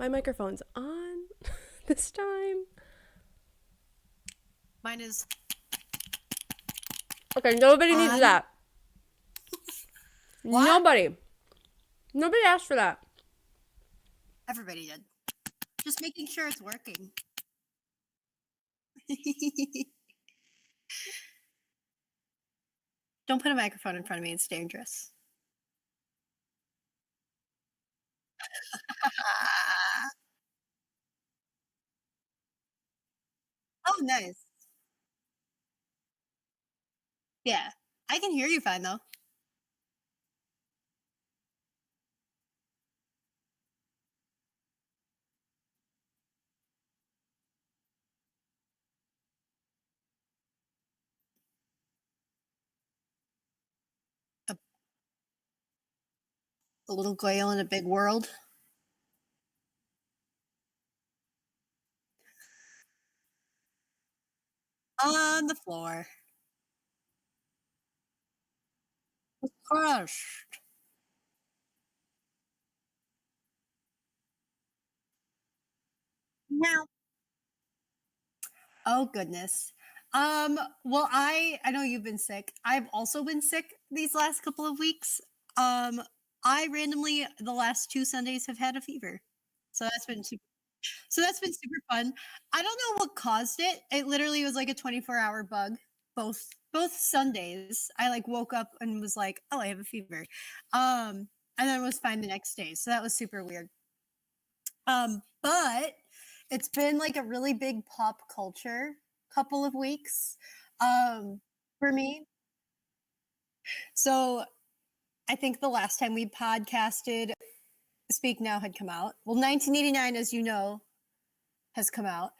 My microphone's on this time. Mine is Okay, nobody needs on. that. What? Nobody. Nobody asked for that. Everybody did. Just making sure it's working. Don't put a microphone in front of me. It's dangerous. Oh, nice. Yeah. I can hear you fine, though. A, a little Goyle in a big world. On the floor. Crushed. Now. Oh goodness. Well, I know you've been sick. I've also been sick these last couple of weeks. Um, I randomly the last 2 Sundays have had a fever. So that's been super fun. I don't know what caused it. It literally was like a 24-hour bug. Both Sundays. I like woke up and was like, "Oh, I have a fever." And then was fine the next day. So that was super weird. But it's been like a really big pop culture couple of weeks for me. So I think the last time we podcasted, Speak Now had come out. Well, 1989, as you know, has come out.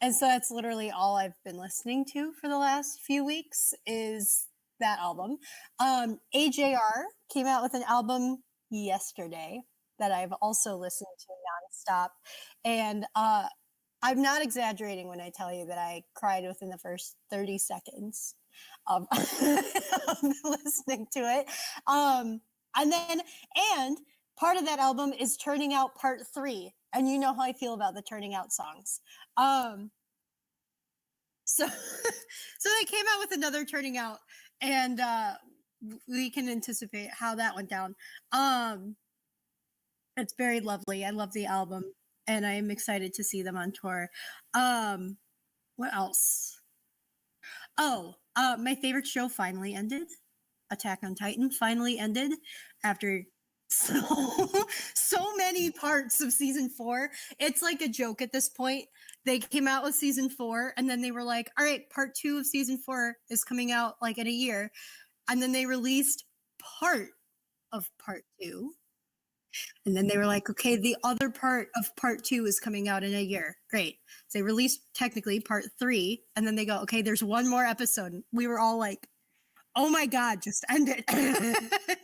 And so that's literally all I've been listening to for the last few weeks is that album. AJR came out with an album yesterday that I've also listened to nonstop. And I'm not exaggerating when I tell you that I cried within the first 30 seconds of, of listening to it. And then, and part of that album is Turning Out Part 3. And you know how I feel about the Turning Out songs. So, so they came out with another Turning Out, and we can anticipate how that went down. It's very lovely. I love the album, and I am excited to see them on tour. What else? Oh, my favorite show finally ended. Attack on Titan finally ended after so so many parts of season 4. It's like a joke at this point. They came out with season 4 and then they were like, "All right, part 2 of season 4 is coming out like in a year." And then they released part of part 2. And then they were like, "Okay, the other part of part 2 is coming out in a year." Great. So they released technically part 3 and then they go, "Okay, there's one more episode." We were all like, "Oh my god, just end it."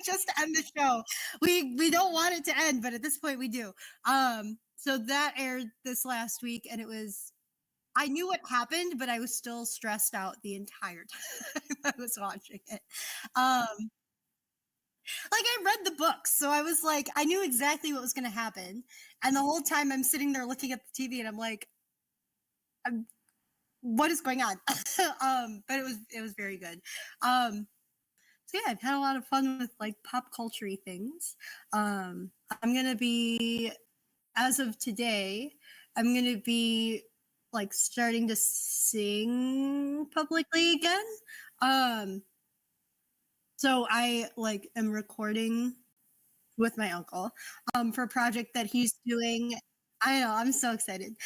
Just end the show. We don't want it to end, but at this point we do. So that aired this last week and it was I knew what happened, but I was still stressed out the entire time I was watching it. Um like I read the books, so I was like I knew exactly what was going to happen. And the whole time I'm sitting there looking at the TV and I'm like what is going on? But it was very good. So yeah, I've had a lot of fun with like pop culture things. I'm gonna be as of today, I'm gonna be like starting to sing publicly again. Um, so I like am recording with my uncle for a project that he's doing. I know, I'm so excited.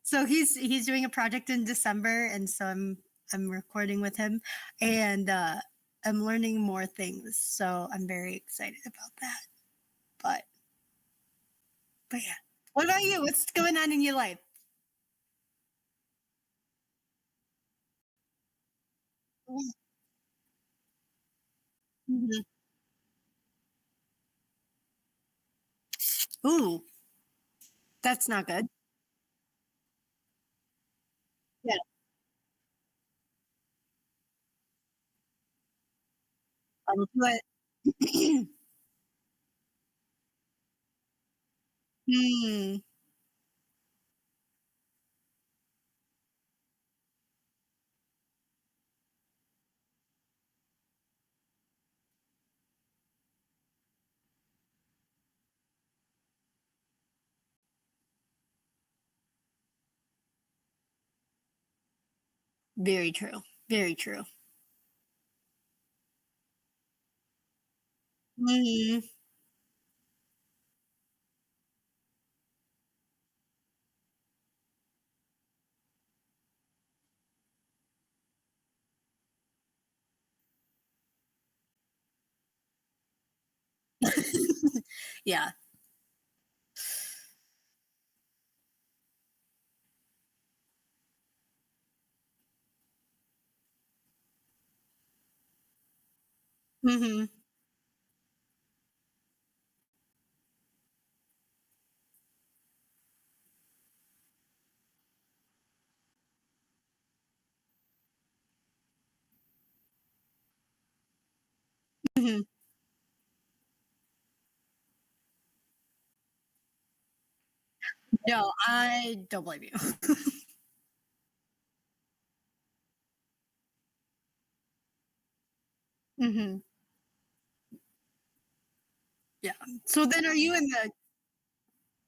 So he's doing a project in December, and so I'm recording with him, and I'm learning more things. So I'm very excited about that. But but yeah, what about you? What's going on in your life? Mhm. Ooh, that's not good. Yeah, I'll do it. Mm, very true. Very true. Mhm. Yeah. Mhm. Mhm. No, I don't blame you. Mhm. Yeah. So then are you in the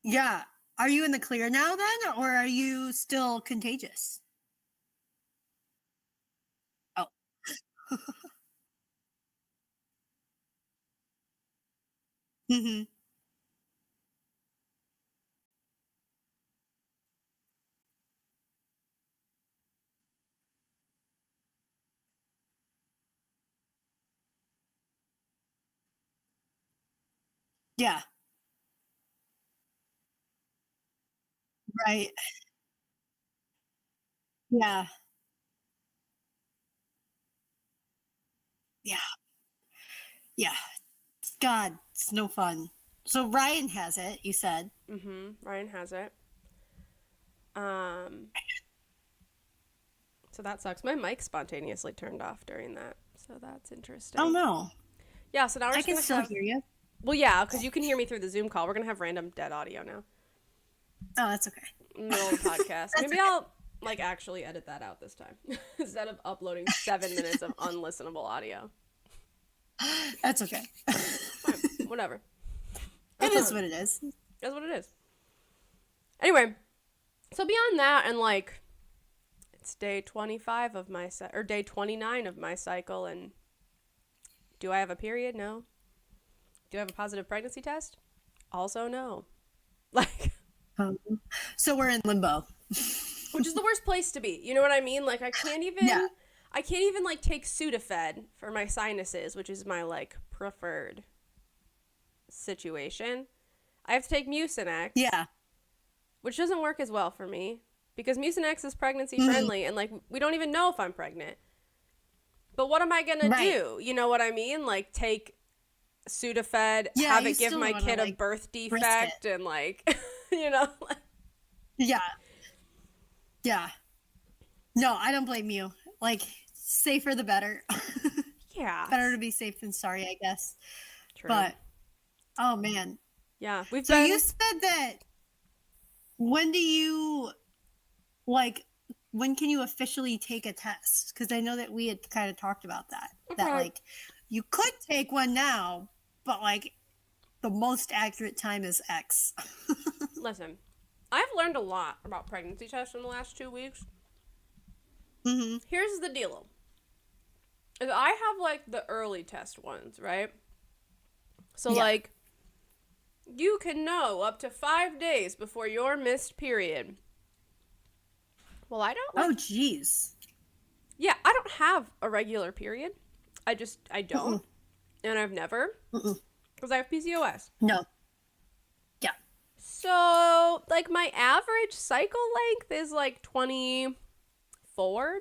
yeah, are you in the clear now then, or are you still contagious? Oh. Mhm. Yeah. Right. Yeah. Yeah. Yeah. God, it's no fun. So Ryan has it, you said. Mm-hmm. Ryan has it. Um, so that sucks. My mic spontaneously turned off during that, so that's Oh interesting. no. Yeah, so now we're I just can gonna still have. hear you. Well, yeah, because you can hear me through the Zoom call. We're gonna have random dead audio now, Oh, that's okay. middle of the podcast. That's Maybe okay. I'll like actually edit that out this time instead of uploading 7 minutes of unlistenable audio. That's okay. Fine, whatever. It is That's what it is. what it is. Anyway, so beyond that, and like it's day 25 of my or day 29 of my cycle, and do I have a period? No. Do I have a positive pregnancy test? Also, no. Like, Um, so we're in limbo. which is the worst place to be. You know what I mean? Like, Yeah. I can't even like take Sudafed for my sinuses, which is my like preferred situation. I have to take Mucinex, Yeah. which doesn't work as well for me because Mucinex is pregnancy Mhm. friendly, and like we don't even know if I'm pregnant. But what am I gonna Right. do? You know what I mean? Like take Sudafed, Yeah, have you it give still my don't want to kid a like birth risk it. defect, and like, you know, Yeah. Yeah. No, I don't blame you. Like, safer the better. yeah, Better to be safe than sorry, I guess. true. But oh man. Yeah, we've So you been. said that when do you like when can you officially take a test? Because I know that we had kind of talked about that. That Okay. like you could take one now, but like the most accurate time is X. Listen, I've learned a lot about pregnancy tests in the last 2 weeks. Hmm. Here's the deal: is I have like the early test ones, right? So Yeah. like you can know up to 5 days before your missed period. Well, I don't Oh like. geez. Yeah, I don't have a regular period. I Mm-mm. don't, and I've never Mm-mm. because I have PCOS. No. Yeah. So, like, my average cycle length is like 24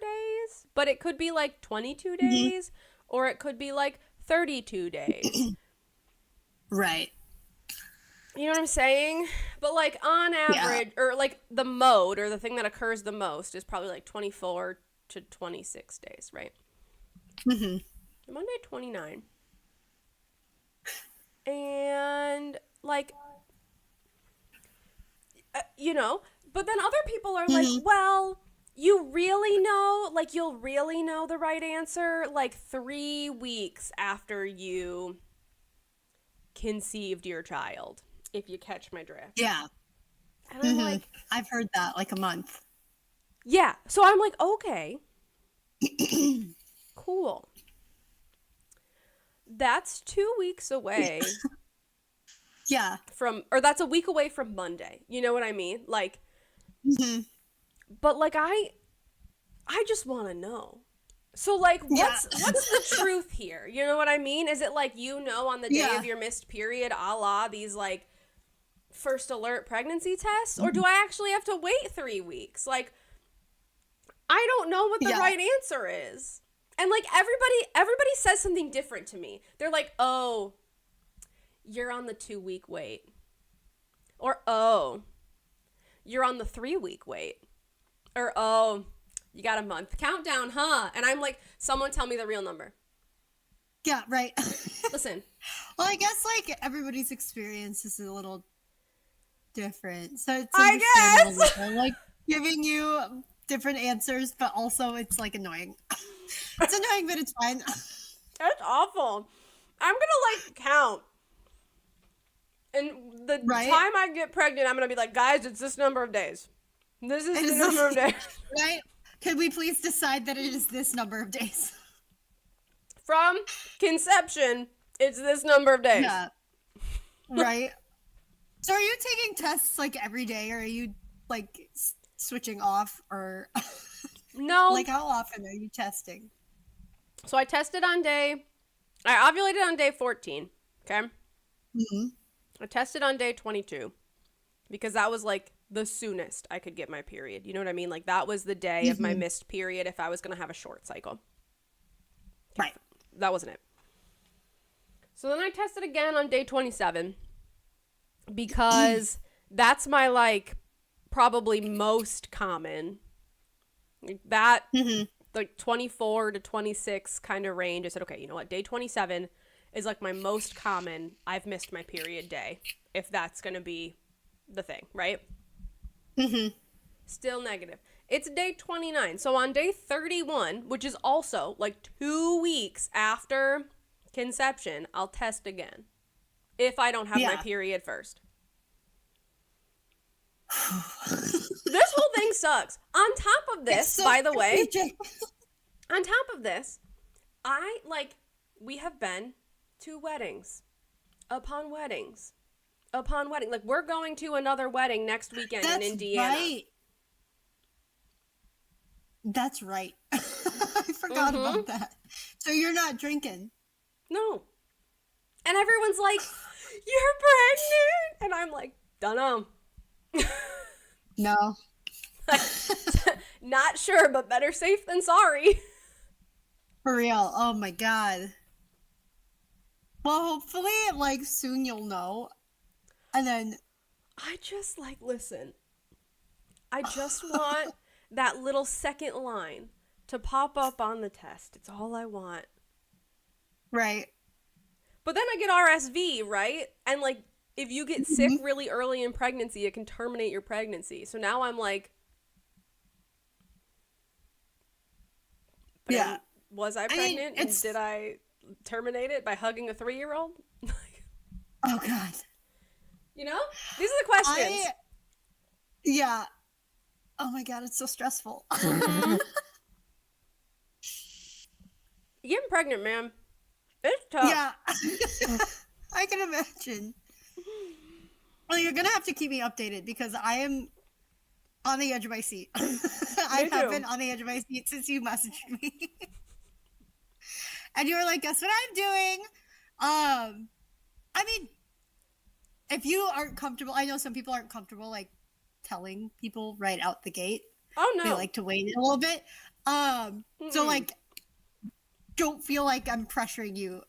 days, but it could be like 22 Hmm. days or it could be like 32 days. Right. You know what I'm saying? But, like, on Yeah. average, or like the mode or the thing that occurs the most is probably like 24 to 26 days, right? Hmm. I'm on day 29. And, like, you know, but then other people are like, Mhm. well, you really know, like, you'll really know the right answer like 3 weeks after you conceived your child, if you catch my drift. Yeah. And I'm hmm like, I've heard that, like a month. yeah. So I'm like, okay, cool. That's 2 weeks away Yeah. from, or that's a week away from Monday. You know what I mean? Like, hmm but like I just want to know. So like Yeah. what's the truth here? You know what I mean? Is it like, you know, on the day Yeah. of your missed period, a la these like first alert pregnancy tests, or do I actually have to wait 3 weeks? Like, I don't know what the Yeah. right answer is. And like everybody says something different to me. They're like, "Oh, you're on the 2-week wait." Or, "Oh, you're on the 3-week wait." Or, "Oh, you got a month countdown, huh?" And I'm like, "Someone tell me the real number." Yeah, right. Listen, Well, I guess like everybody's experience is a little different. So it's I understandable that guess. they're like giving you different answers, but also it's like annoying. It's annoying, but it's fine. That's awful. I'm gonna like count. And the Right? time I get pregnant, I'm gonna be like, "Guys, it's this number of days. This is It the is number of this, days." right? Could we please decide that it is this number of days? From conception, it's this number of days. Yeah. Right? So are you taking tests like every day, or are you like switching off, or No. like how often are you testing? So I ovulated on day 14. Okay. hmm I tested on day 22 because that was like the soonest I could get my period. You know what I mean? Like, that was the day of my hmm missed period if I was going to have a short cycle. Right. That wasn't it. So then I tested again on day 27 because that's my like probably most common. That hmm like 24 to 26 kind of range. I said, okay, you know what? Day 27 is like my most common I've missed my period day, if that's going to be the thing, right? hmm Still negative. It's day 29. So on day 31, which is also like 2 weeks after conception, I'll test again if I don't have my Yeah. period first. This whole thing sucks. On top of this, It's so by the way, strategic. on top of this, we have been to weddings upon weddings upon wedding. Like, we're going to another wedding next weekend in That's Indiana. right. That's right. I forgot about that. So you're not drinking. No. And everyone's like, "You're pregnant?" And I'm like, "Dunno." No. Not sure, but better safe than sorry. For real. Oh my god. Well, hopefully, like, soon you'll know. And then, I just like, listen, I just want that little second line to pop up on the test. It's all I want. right. But then I get RSV, right? And like, if you get sick really early in pregnancy, it can terminate your pregnancy. So now I'm like, Yeah. was I I mean, pregnant? it's- And did I terminate it by hugging a 3-year-old? Oh god. You know? These are the questions. Yeah. Oh my god, it's so stressful. Getting pregnant, man. It's tough. Yeah. I can imagine. Well, you're gonna have to keep me updated because I am on the edge of my seat. I have too. been on the edge of my seat since you messaged me. And you were like, guess what I'm doing? I mean, if you aren't comfortable, I know some people aren't comfortable like telling people right out the gate. Oh, no. They like to wait a little bit. So like, don't feel like I'm pressuring you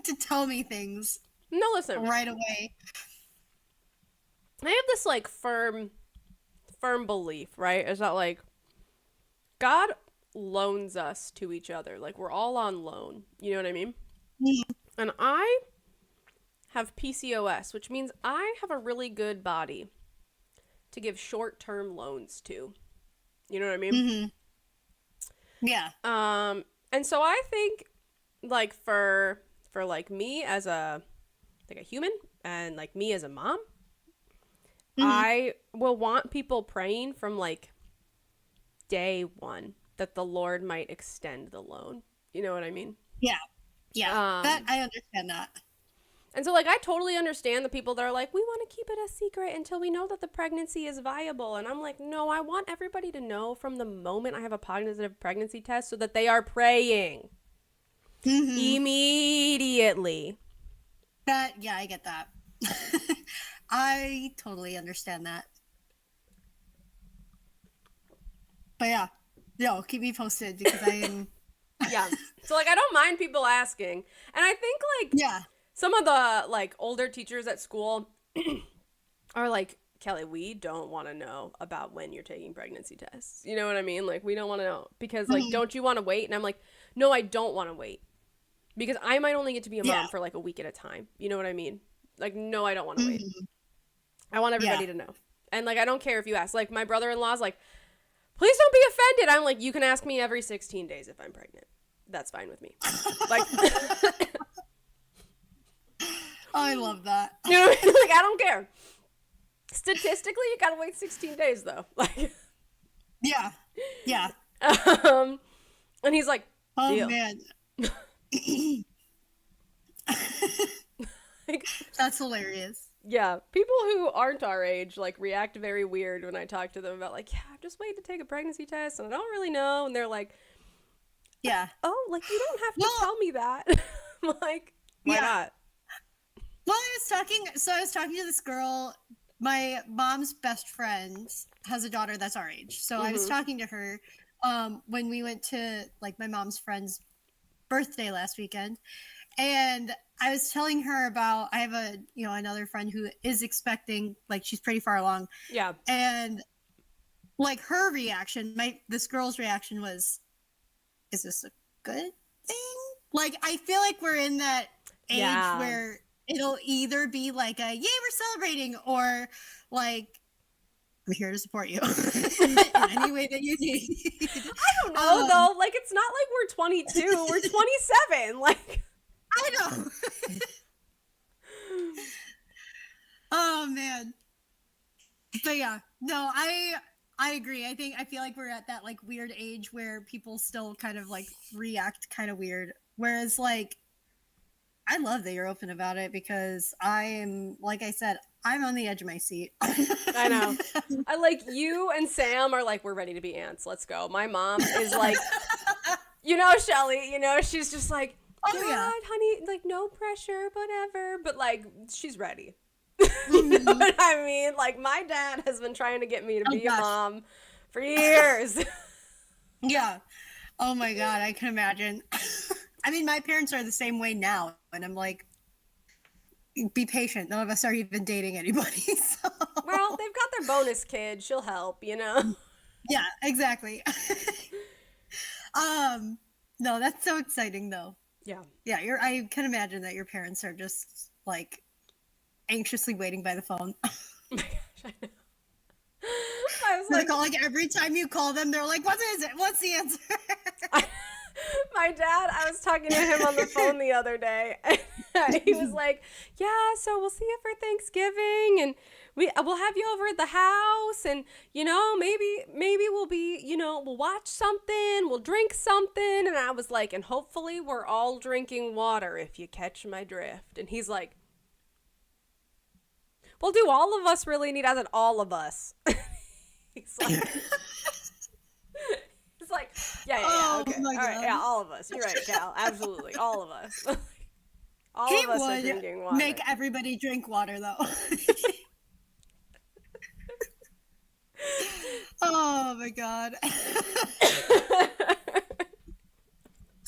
to tell me things No, listen. right away. I have this like firm belief, right? Is that like God loans us to each other. Like, we're all on loan. You know what I mean? Mhm. And I have PCOS, which means I have a really good body to give short-term loans to. You know what I mean? Mm-hmm. Yeah. And so I think, like, for like me as a human, and like me as a mom, I will want people praying from like day one that the Lord might extend the loan. You know what I mean? Yeah. Yeah. That I understand that. And so, like, I totally understand the people that are like, we want to keep it a secret until we know that the pregnancy is viable. And I'm like, no, I want everybody to know from the moment I have a positive pregnancy test so that they are praying immediately. Yeah, I get that. I totally understand that. But yeah, no, keep me posted because I am. Yeah. So, like, I don't mind people asking. And I think, like, Yeah. some of the, like, older teachers at school are like, Kelly, we don't want to know about when you're taking pregnancy tests. You know what I mean? Like, we don't want to know because, like, don't you want to wait? And I'm like, no, I don't want to wait because I might only get to be a mom for like a week at a time. You know what I mean? Like, no, I don't want to wait. I want everybody to know. And, like, I don't care if you ask. Like, my brother-in-law's like, please don't be offended. I'm like, you can ask me every 16 days if I'm pregnant. That's fine with me. Like, I love that. you know what I mean? Like, I don't care. Statistically, you gotta wait 16 days though. Like, yeah. And he's like, oh deal. Man. Like, that's hilarious. Yeah, people who aren't our age like react very weird when I talk to them about like, yeah, I'm just waiting to take a pregnancy test and I don't really know, and they're like, yeah, oh, like you don't have to tell me that. Like, why not? Well, I was talking to this girl. My mom's best friend has a daughter that's our age. So I was talking to her when we went to like my mom's friend's birthday last weekend. And I was telling her about, I have another friend who is expecting, like she's pretty far along. Yeah. And like her reaction, this girl's reaction was, is this a good thing? Like, I feel like we're in that age where it'll either be like a, yay, we're celebrating, or like, I'm here to support you in any way that you need. I don't know, though. Like, it's not like we're 22. We're 27. Like, I know. Oh, man. But yeah, no, I agree. I feel like we're at that like weird age where people still kind of like react kind of weird. Whereas like, I love that you're open about it because I am, like I said, I'm on the edge of my seat. I know. I like you and Sam are like, we're ready to be aunts. Let's go. My mom is like, Shelly, she's just like, God, honey, like no pressure, whatever. But like, she's ready. You know what I mean? Like my dad has been trying to get me to be a mom for years. Yeah. Oh my God, I can imagine. I mean, my parents are the same way now, and I'm like, be patient. None of us are even dating anybody. So. Well, they've got their bonus kid. She'll help, Yeah, exactly. No, that's so exciting, though. Yeah. Yeah, I can imagine that your parents are just like anxiously waiting by the phone. Oh my gosh, I know. I was like every time you call them, they're like, "What is it? What's the answer?" My dad, I was talking to him on the phone the other day, and he was like, yeah, so we'll see you for Thanksgiving, and we'll have you over at the house, and, maybe we'll be, we'll watch something, we'll drink something, and I was like, and hopefully we're all drinking water, if you catch my drift, and he's like, well, do all of us really need, I said, all of us. He's like, yeah, okay. All right, yeah, all of us. You're right, Cal. Absolutely, all of us. All of us are drinking water. Make everybody drink water, though. Oh my God.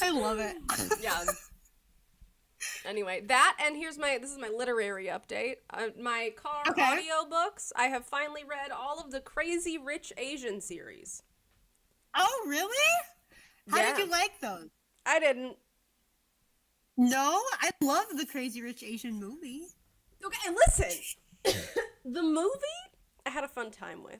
I love it. Yeah. Anyway, and this is my literary update. My car audiobooks. I have finally read all of the Crazy Rich Asian series. Oh, really? How did you like those? I didn't. No, I love the Crazy Rich Asian movie. Okay, listen. The movie I had a fun time with.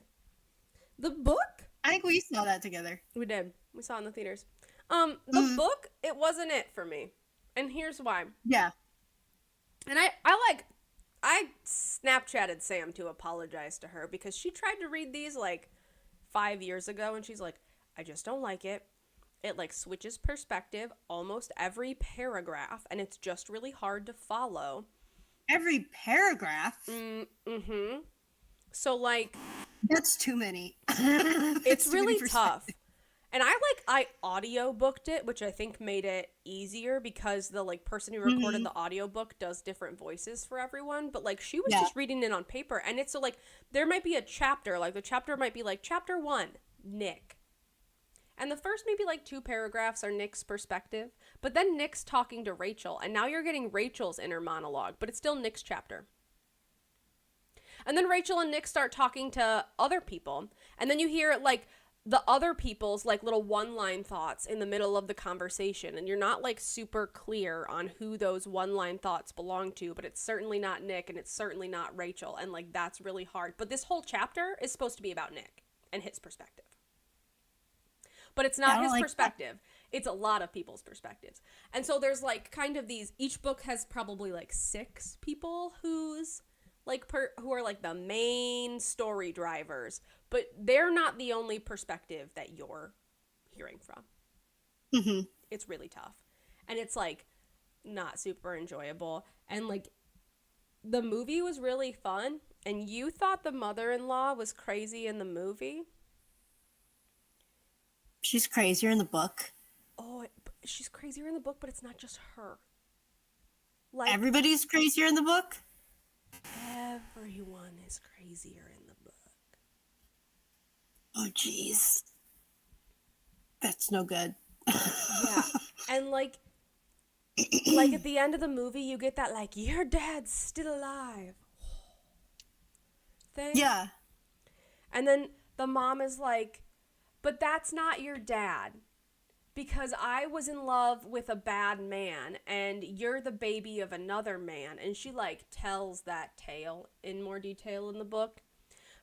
The book, I think we saw that together. we did. We saw it in the theaters. The Mhm. book, it wasn't it for me. And here's why. Yeah. And I Snapchatted Sam to apologize to her because she tried to read these like 5 years ago and she's like, I just don't like it. It like switches perspective almost every paragraph and it's just really hard to follow. Every paragraph. Mm-hmm. So like That's too many. it's too many really tough. perspectives. And I audio booked it, which I think made it easier because the like person who recorded the audiobook does different voices for everyone. But like she was just reading it on paper, and it's so like there might be a chapter, like the chapter might be like chapter 1, Nick. And the first maybe like 2 paragraphs are Nick's perspective, but then Nick's talking to Rachel, and now you're getting Rachel's inner monologue, but it's still Nick's chapter. And then Rachel and Nick start talking to other people, and then you hear like the other people's like little one-line thoughts in the middle of the conversation, and you're not like super clear on who those one-line thoughts belong to, but it's certainly not Nick and it's certainly not Rachel, and like that's really hard. But this whole chapter is supposed to be about Nick and his perspective. But it's not his perspective. It's a lot of people's perspectives. And so there's like kind of these, each book has probably like 6 people who's like who are like the main story drivers, but they're not the only perspective that you're hearing from. Mm-hmm. It's really tough. And it's like not super enjoyable. And like the movie was really fun, and you thought the mother-in-law was crazy in the movie. She's crazier in the book. Oh, she's crazier in the book, but it's not just her. Like Everybody's crazier in the book? everyone is crazier in the book. Oh, jeez. That's no good. Yeah. And like at the end of the movie, you get that like, your dad's still alive thing. Yeah. And then the mom is like, but that's not your dad. Because I was in love with a bad man and you're the baby of another man. And she like tells that tale in more detail in the book.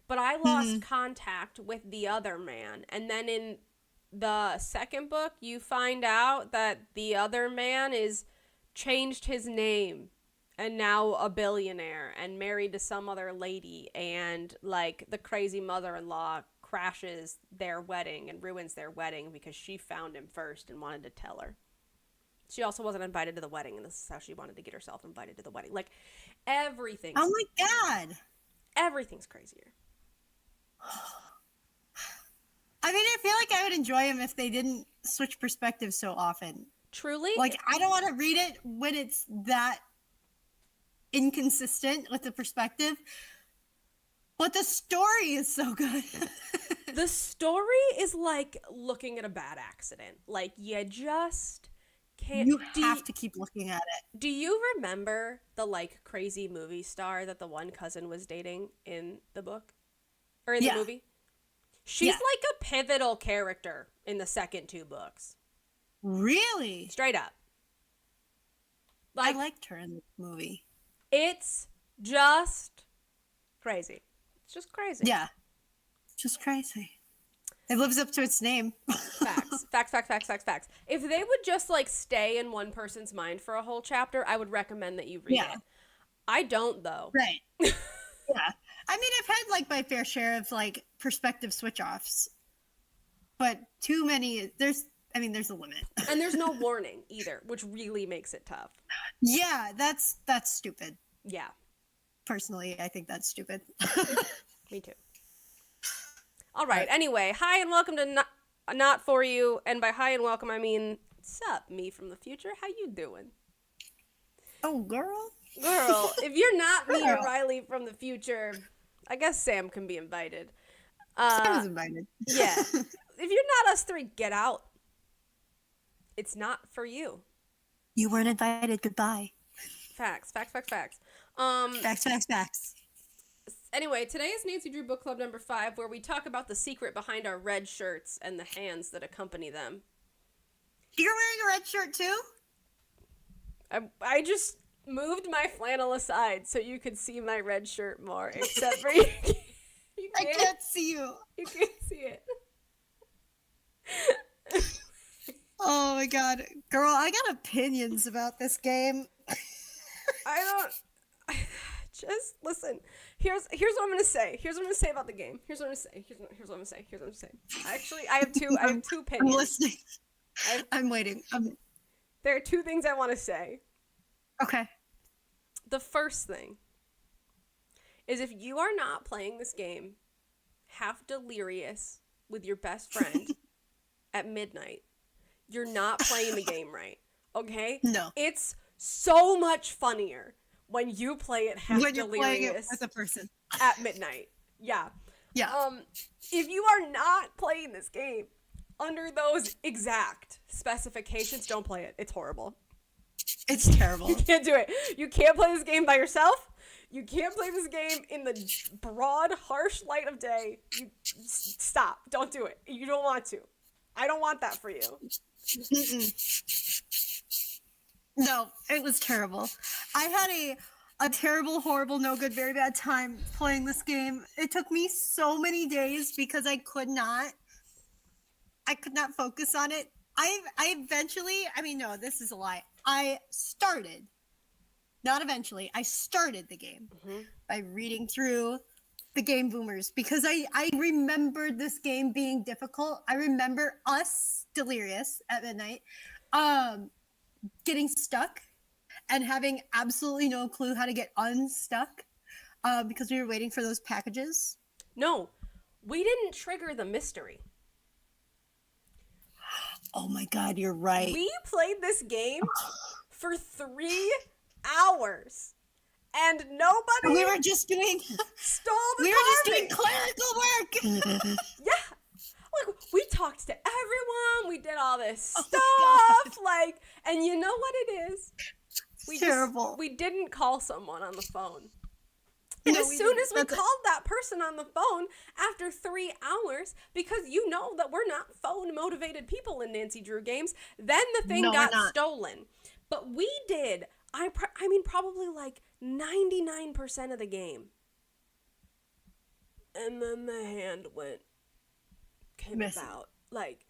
But I lost contact with the other man. And then in the second book, you find out that the other man is changed his name and now a billionaire and married to some other lady. And like the crazy mother-in-law crashes their wedding and ruins their wedding because she found him first and wanted to tell her. She also wasn't invited to the wedding, and this is how she wanted to get herself invited to the wedding. Like everything. Oh my god. Everything's crazier. I mean, I feel like I would enjoy them if they didn't switch perspectives so often. Truly? Like, I don't want to read it when it's that inconsistent with the perspective. But the story is so good. The story is like looking at a bad accident. Like, you just can't. You have to keep looking at it. Do you remember the like crazy movie star that the one cousin was dating in the book? Or in the movie? She's like a pivotal character in the second 2 books. Really? Straight up. Like, I liked her in the movie. It's just crazy. It's just crazy. Yeah. Just crazy. It lives up to its name. Facts. Facts. If they would just like stay in one person's mind for a whole chapter, I would recommend that you read it. I don't though. Right. Yeah. I mean, I've had like my fair share of like perspective switch offs, but too many. There's a limit. And there's no warning either, which really makes it tough. Yeah, that's stupid. Yeah. Personally, I think that's stupid. Me too. All right. Anyway, hi and welcome to Not For You. And by hi and welcome, I mean, sup, me from the future. How you doing? Oh, girl. Girl, if you're not me or Riley from the future, I guess Sam can be invited. Sam is invited. Yeah. If you're not us 3, get out. It's not for you. You weren't invited. Goodbye. Facts. Facts. Anyway, today is Nancy Drew Book Club number 5, where we talk about the secret behind our red shirts and the hands that accompany them. You're wearing a red shirt too? I just moved my flannel aside so you could see my red shirt more, except for you I can't see you. You can't see it. Oh my god. Girl, I got opinions about this game. I don't. Just listen. Here's what I'm gonna say. Here's what I'm gonna say about the game. Here's what I'm gonna say. Here's what I'm gonna say. Here's what I'm gonna say. Actually, I have two I'm opinions. listening. I'm waiting. There are two things I want to say. Okay. The first thing is if you are not playing this game half delirious with your best friend at midnight, you're not playing the game right. Okay? No. It's so much funnier when you play it half When you're playing it delirious with a person. at midnight. Yeah. Yeah. If you are not playing this game under those exact specifications, don't play it. It's horrible. It's terrible. You can't do it. You can't play this game by yourself. You can't play this game in the broad, harsh light of day. Stop. Don't do it. You don't want to. I don't want that for you. Mm-mm. No, it was terrible. I had a terrible, horrible, no good, very bad time playing this game. It took me so many days because I could not focus on it. I eventually, I mean, no, this is a lie. I started the game by reading through the Game Boomers because I remembered this game being difficult. I remember us delirious at midnight, getting stuck and having absolutely no clue how to get unstuck because we were waiting for those packages. No, we didn't trigger the mystery. Oh my god, you're right. We played this game for 3 hours. And nobody we were just doing stole the we were just doing carving. clerical work. Yeah. Like, we talked to everyone. We did all this Oh stuff. Like, and you know what it is? Terrible. We didn't call someone on the phone. And No, as we soon didn't. as we called that person on the phone after 3 hours, because you know that we're not phone-motivated people in Nancy Drew games, then the thing got stolen. But we did, I mean, probably like 99% of the game. And then the hand came about. Like,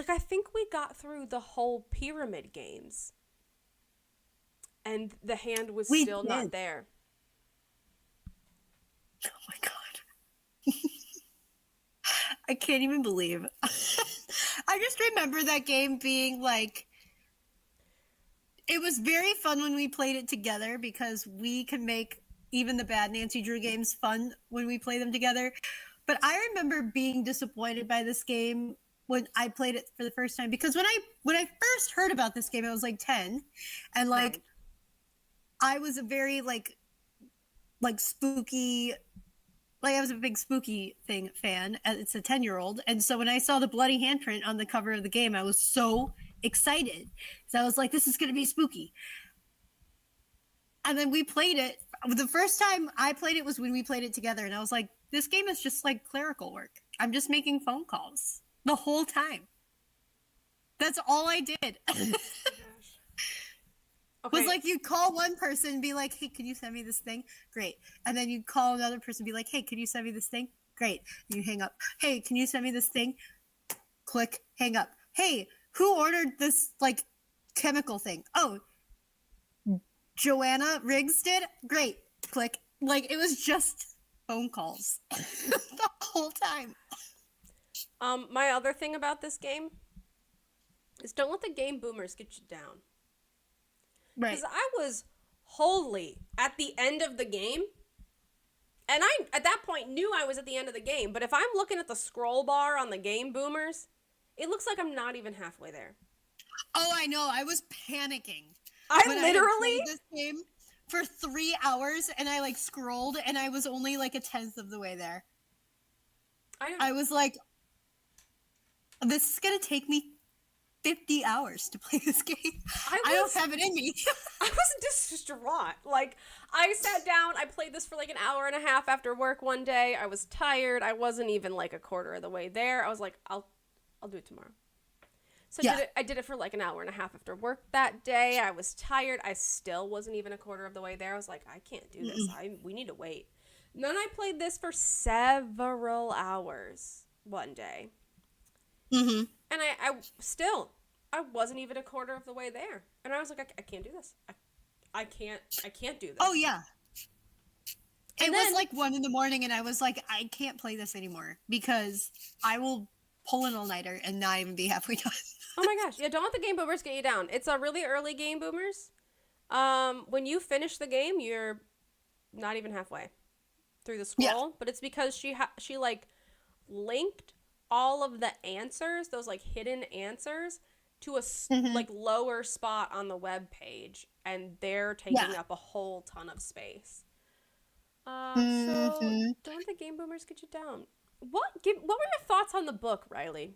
I think we got through the whole pyramid games. And the hand was still not there. Oh my god. I can't even believe. I just remember that game being like, it was very fun when we played it together because we can make even the bad Nancy Drew games fun when we play them together. But I remember being disappointed by this game when I played it for the first time because when I first heard about this game, I was like 10, and like I was a very like spooky. Like, I was a big spooky fan. It's a 10-year-old. And so when I saw the bloody handprint on the cover of the game, I was so excited. So I was like, this is going to be spooky. And then we played it. The first time I played it was when we played it together. And I was like, this game is just like clerical work. I'm just making phone calls the whole time. That's all I did. Okay. Was like, you'd call one person and be like, hey, can you send me this thing? Great. And then you'd call another person and be like, hey, can you send me this thing? Great. And you hang up. Hey, can you send me this thing? Click, hang up. Hey, who ordered this like chemical thing? Oh, Joanna Riggs did? Great. Click. Like, it was just phone calls the whole time. My other thing about this game is don't let the Game Boomers get you down. Right. Because I was wholly at the end of the game. And I, at that point, knew I was at the end of the game. But if I'm looking at the scroll bar on the Game Boomers, it looks like I'm not even halfway there. Oh, I know. I was panicking. I when literally... I had played this game for 3 hours, and I, like, scrolled, and I was only, like, 1/10 of the way there. I was like, this is going to take me 50 hours to play this game. I don't have it in me. I was distraught. Like, I sat down, I played this for like an hour and a half after work one day. I was tired. I wasn't even like a quarter of the way there. I was like, I'll do it tomorrow. So I did it for like an hour and a half after work that day. I was tired. I still wasn't even a quarter of the way there. I was like, I can't do this. We need to wait. And then I played this for several hours one day. Mm-hmm. And I wasn't even a quarter of the way there. And I was like, I can't do this. I can't do this. Oh yeah. And It then, was like 1 a.m. and I was like, I can't play this anymore because I will pull an all-nighter and not even be halfway done. oh my gosh. Yeah, don't let the game boomers get you down. It's a really early game, boomers. When you finish the game, you're not even halfway through the scroll. Yeah. But it's because she like linked all of the answers, those like hidden answers, to a Mm-hmm. like lower spot on the web page, and they're taking Yeah. up a whole ton of space. So Mm-hmm. don't the game boomers get you down? What were your thoughts on the book, Riley?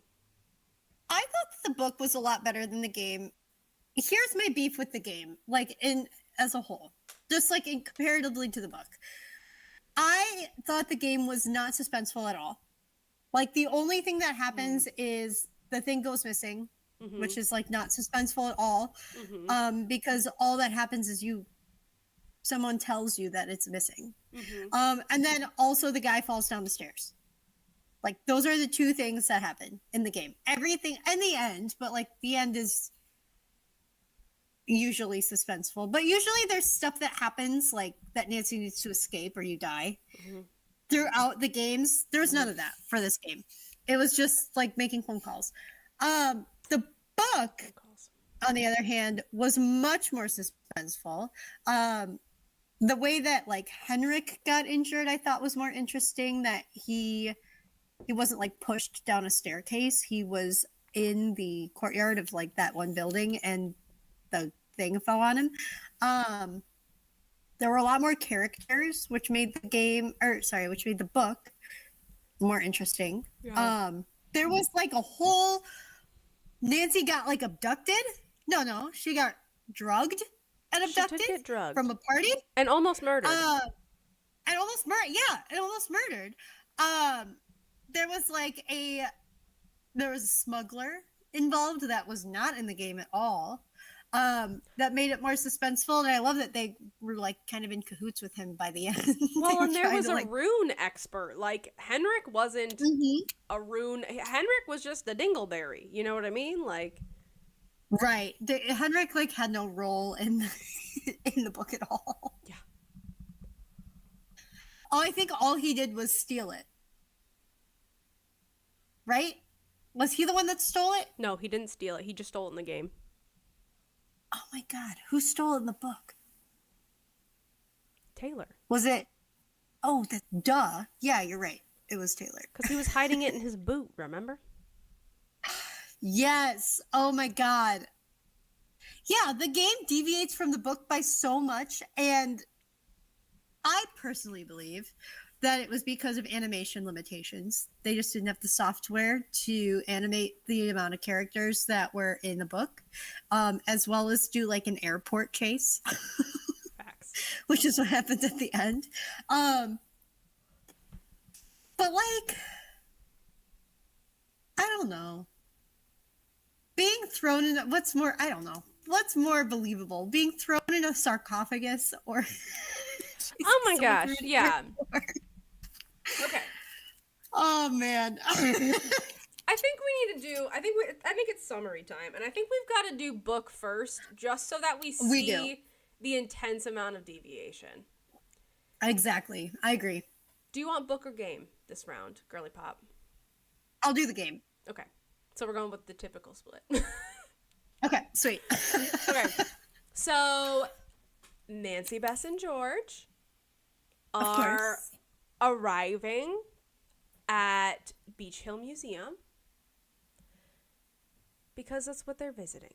I thought the book was a lot better than the game. Here's my beef with the game, like in as a whole, just like in comparatively to the book. I thought the game was not suspenseful at all. Like the only thing that happens is the thing goes missing, Mm-hmm. which is like not suspenseful at all. Mm-hmm. Because all that happens is someone tells you that it's missing. Mm-hmm. And then also the guy falls down the stairs. Like those are the two things that happen in the game. Everything in the end, but like the end is usually suspenseful. But usually there's stuff that happens like that Nancy needs to escape or you die. Mm-hmm. Throughout the games, there was none of that for this game. It was just like making phone calls. The book, on the other hand, was much more suspenseful. The way that like Henrik got injured, I thought was more interesting. That he wasn't like pushed down a staircase. He was in the courtyard of like that one building, and the thing fell on him. There were a lot more characters, which made the book more interesting. Yeah. There was like a whole Nancy got like abducted. No, she got drugged and abducted She did get drugged from a party and almost murdered. and almost murdered. There was like there was a smuggler involved that was not in the game at all. That made it more suspenseful, and I love that they were like kind of in cahoots with him by the end. Well, and there was a rune expert. Like Henrik wasn't a rune. Henrik was just a dingleberry. You know what I mean? Like, right. Henrik like had no role in in the book at all. yeah. I think all he did was steal it. Right? Was he the one that stole it? No, he didn't steal it. He just stole it in the game. Oh my god, who stole it in the book? Taylor. Was it? Oh, duh. Yeah, you're right. It was Taylor. Because he was hiding it in his boot, remember? Yes. Oh my god. Yeah, the game deviates from the book by so much, and I personally believe that it was because of animation limitations. They just didn't have the software to animate the amount of characters that were in the book, as well as do like an airport chase, Facts. which is what happens at the end. But like, I don't know. Being thrown in, I don't know. What's more believable? Being thrown in a sarcophagus or... Oh my gosh, yeah. Okay. Oh man. I think we need to do. I think it's summary time, and I think we've got to do book first, just so that we see the intense amount of deviation. Exactly, I agree. Do you want book or game this round, girly pop? I'll do the game. Okay, so we're going with the typical split. Okay, sweet. Okay, so Nancy, Bess, and George are arriving at Beach Hill Museum because that's what they're visiting.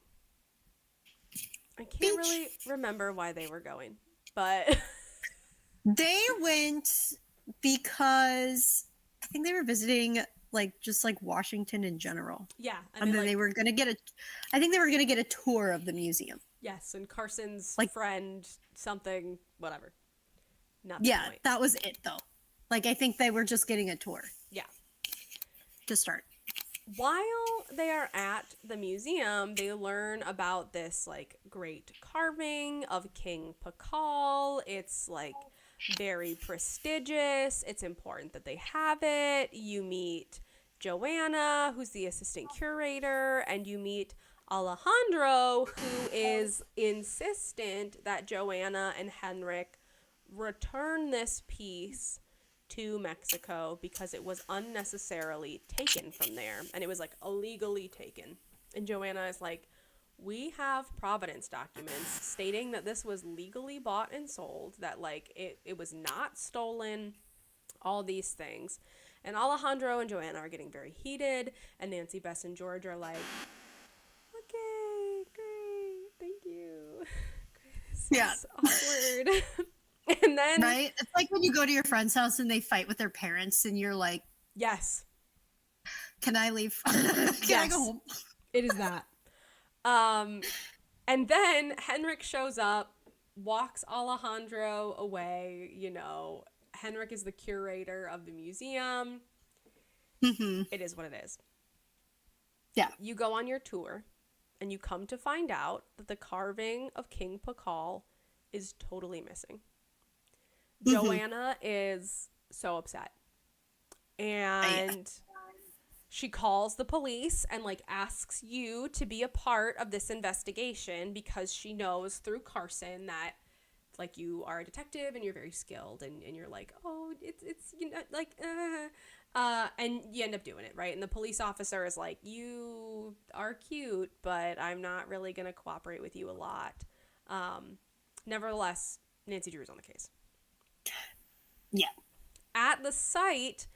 I can't really remember why they were going, but they went because I think they were visiting just Washington in general. Yeah, and then they were gonna get I think they were gonna get a tour of the museum. Yes, and Carson's friend something whatever. Not yeah, that was it though. I think they were just getting a tour. Yeah. To start. While they are at the museum, they learn about this great carving of King Pakal. It's very prestigious. It's important that they have it. You meet Joanna, who's the assistant curator, and you meet Alejandro, who is insistent that Joanna and Henrik return this piece to Mexico because it was unnecessarily taken from there, and it was like illegally taken. And Joanna is like, we have provenance documents stating that this was legally bought and sold, that like it was not stolen, all these things. And Alejandro and Joanna are getting very heated, and Nancy, Bess, and George are like, okay, great, thank you. Yeah. Awkward. And then, right? It's like when you go to your friend's house and they fight with their parents and you're like, yes. Can I leave? Can I go home? It is that. And then Henrik shows up, walks Alejandro away. You know, Henrik is the curator of the museum. Mm-hmm. It is what it is. Yeah. You go on your tour, and you come to find out that the carving of King Pakal is totally missing. Mm-hmm. Joanna is so upset. And she calls the police and like asks you to be a part of this investigation because she knows through Carson that like you are a detective and you're very skilled, and you're like, oh, it's you know, like and you end up doing it, right? And the police officer is like, you are cute, but I'm not really gonna cooperate with you a lot. Nevertheless, Nancy Drew's on the case. Yeah. At the site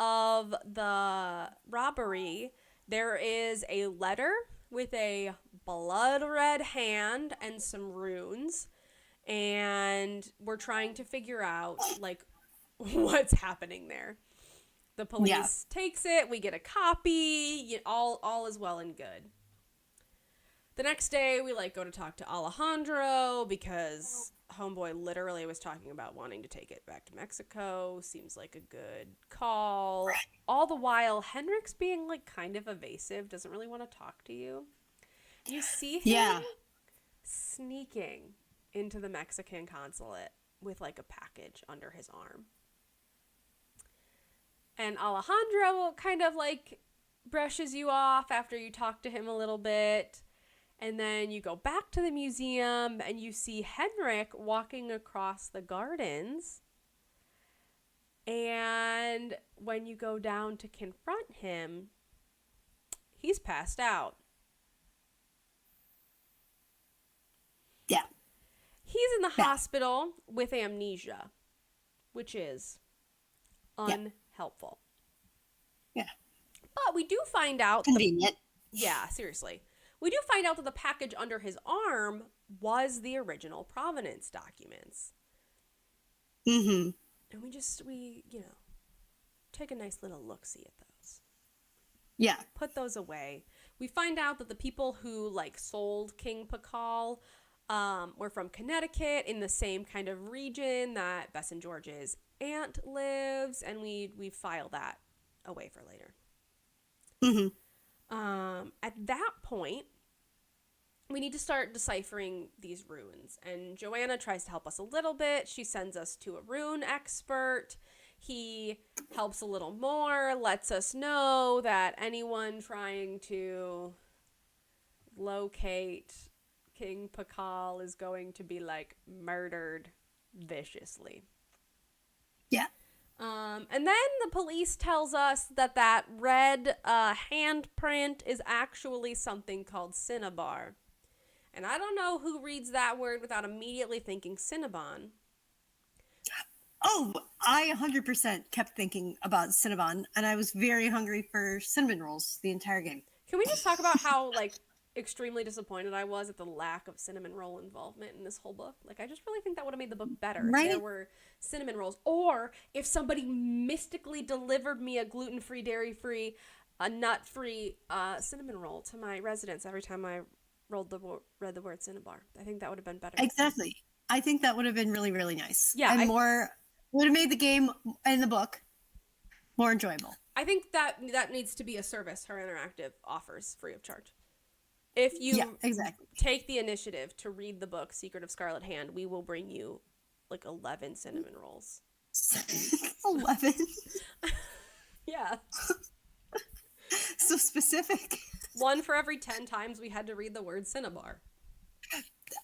of the robbery, there is a letter with a blood red hand and some runes, and we're trying to figure out like what's happening there. The police takes it, we get a copy, all is well and good. The next day we like go to talk to Alejandro because homeboy literally was talking about wanting to take it back to Mexico. Seems like a good call. All the while, Henrik's being like kind of evasive, doesn't really want to talk to you. You see him sneaking into the Mexican consulate with like a package under his arm. And Alejandro kind of like brushes you off after you talk to him a little bit. And then you go back to the museum and you see Henrik walking across the gardens. And when you go down to confront him, he's passed out. Yeah. He's in the hospital with amnesia, which is unhelpful. Yeah. But we do find out... Convenient. Yeah, seriously. We do find out that the package under his arm was the original provenance documents. Mm-hmm. And we take a nice little look-see at those. Yeah. Put those away. We find out that the people who, like, sold King Pakal were from Connecticut, in the same kind of region that Bess and George's aunt lives, and we file that away for later. Mm-hmm. At that point, we need to start deciphering these runes, and Joanna tries to help us a little bit. She sends us to a rune expert. He helps a little more, lets us know that anyone trying to locate King Pakal is going to be like murdered viciously. Yeah. And then the police tells us that red handprint is actually something called cinnabar. And I don't know who reads that word without immediately thinking Cinnabon. Oh, I 100% kept thinking about Cinnabon, and I was very hungry for cinnamon rolls the entire game. Can we just talk about how, like, extremely disappointed I was at the lack of cinnamon roll involvement in this whole book? Like, I just really think that would have made the book better if there were cinnamon rolls. Or if somebody mystically delivered me a gluten-free, dairy-free, a nut-free cinnamon roll to my residence every time I read the word cinnabar. I think that would have been better. Exactly. I think that would have been really, really nice. Yeah. And would have made the game and the book more enjoyable. I think that needs to be a service Her Interactive offers free of charge. If you exactly take the initiative to read the book Secret of Scarlet Hand, we will bring you like 11 cinnamon rolls. 11. Yeah. So specific. One for every 10 times we had to read the word cinnabar.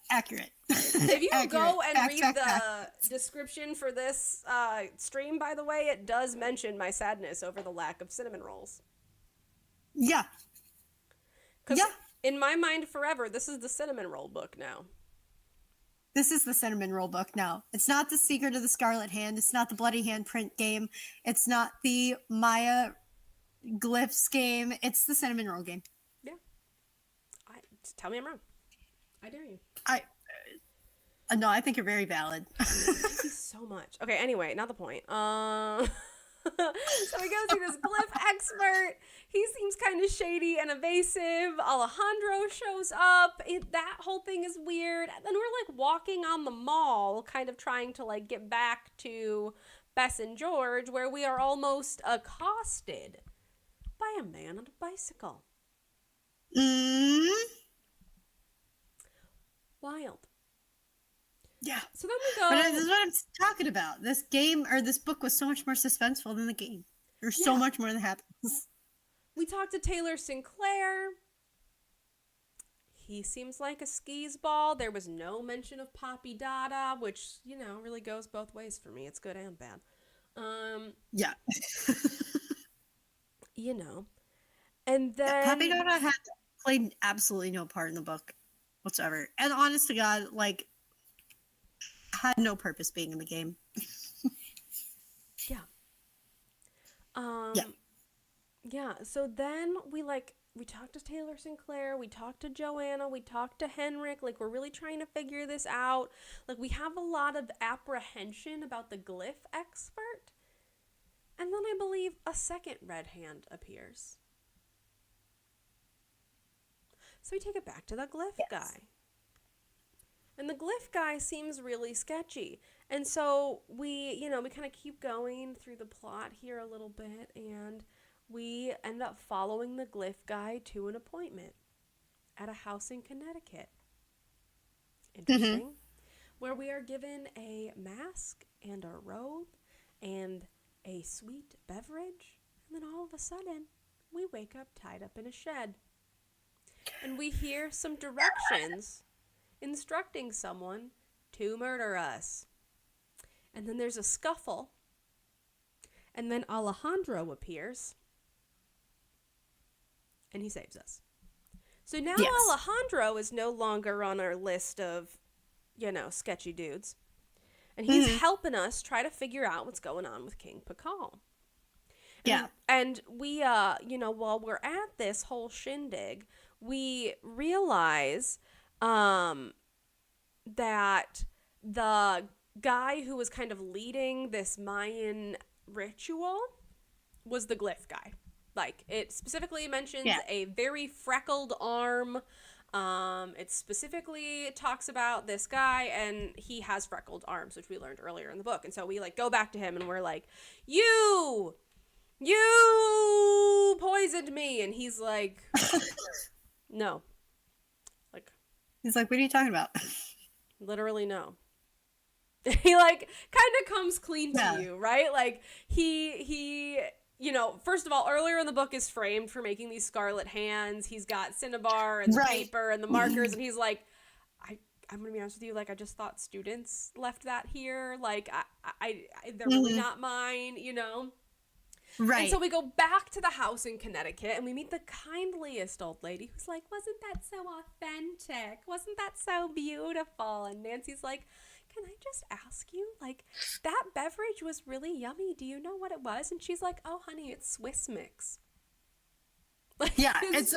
Accurate. If you go and read the fact. description for this stream, by the way, it does mention my sadness over the lack of cinnamon rolls. Yeah. Because in my mind forever, this is the cinnamon roll book now. This is the cinnamon roll book now. It's not the Secret of the Scarlet Hand. It's not the Bloody Handprint game. It's not the Maya Glyphs game. It's the cinnamon roll game. Yeah. Tell me I'm wrong. I dare you. No, I think you're very valid. Thank you so much. Okay, anyway, not the point. So we go see this glyph expert. He seems kind of shady and evasive. Alejandro shows up. That whole thing is weird. And then we're like walking on the mall, kind of trying to like get back to Bess and George, where we are almost accosted by a man on a bicycle. Wild. Yeah. So then we go. But this is what I'm talking about. This game, or this book, was so much more suspenseful than the game. There's so much more that happens. We talked to Taylor Sinclair. He seems like a skis ball. There was no mention of Poppy Dada, which, you know, really goes both ways for me. It's good and bad. Yeah. You know. And then Poppy Dada played absolutely no part in the book whatsoever. And honest to God, like, had no purpose being in the game. Yeah. Yeah, so then we talked to Taylor Sinclair, we talked to Joanna, we talked to Henrik, like we're really trying to figure this out. Like we have a lot of apprehension about the glyph expert. And then I believe a second red hand appears. So we take it back to the glyph guy. And the glyph guy seems really sketchy. And so we kind of keep going through the plot here a little bit, and we end up following the glyph guy to an appointment at a house in Connecticut. Interesting. Where we are given a mask and a robe and a sweet beverage, and then all of a sudden, we wake up tied up in a shed. And we hear some directions instructing someone to murder us. And then there's a scuffle. And then Alejandro appears. And he saves us. So now Alejandro is no longer on our list of, sketchy dudes. And he's helping us try to figure out what's going on with King Pakal. Yeah. And we, while we're at this whole shindig, we realize that the guy who was kind of leading this Mayan ritual was the glyph guy. Like, it specifically mentions a very freckled arm. It specifically talks about this guy, and he has freckled arms, which we learned earlier in the book. And so we, go back to him, and we're like, You poisoned me. And he's like, no. He's like, what are you talking about? Literally no. He kind of comes clean to you, right? Like he first of all, earlier in the book is framed for making these scarlet hands. He's got cinnabar and the paper and the markers, and he's like, I'm gonna be honest with you, I just thought students left that here. They're really not mine, Right. And so we go back to the house in Connecticut, and we meet the kindliest old lady who's like, wasn't that so authentic? Wasn't that so beautiful? And Nancy's like, can I just ask you, that beverage was really yummy. Do you know what it was? And she's like, oh, honey, it's Swiss mix. It's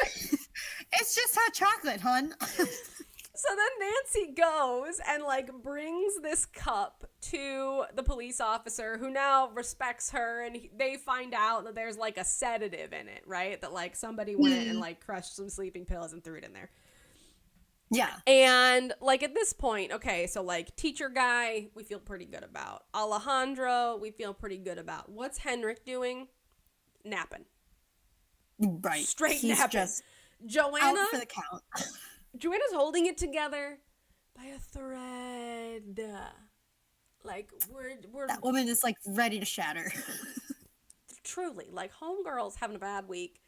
just hot chocolate, hon. So then Nancy goes and brings this cup to the police officer, who now respects her, and they find out that there's a sedative in it, right? That somebody went and crushed some sleeping pills and threw it in there. Yeah. And at this point, okay, so teacher guy, we feel pretty good about. Alejandro, we feel pretty good about. What's Henrik doing? Napping. Right. Straight He's napping. Just Joanna out for the count. Joanna's holding it together by a thread. Like, we're That woman is like ready to shatter. truly, like, homegirl's having a bad week.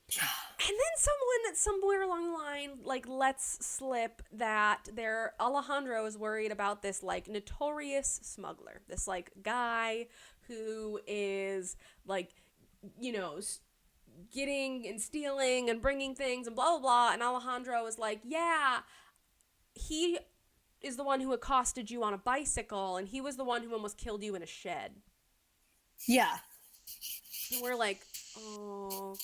Yeah. And then someone somewhere along the line like lets slip that Alejandro is worried about this like notorious smuggler, this like guy who is like, you know, getting and stealing and bringing things and blah blah blah. And Alejandro is like, yeah, he is the one who accosted you on a bicycle, and he was the one who almost killed you in a shed. Yeah. And we're like, okay.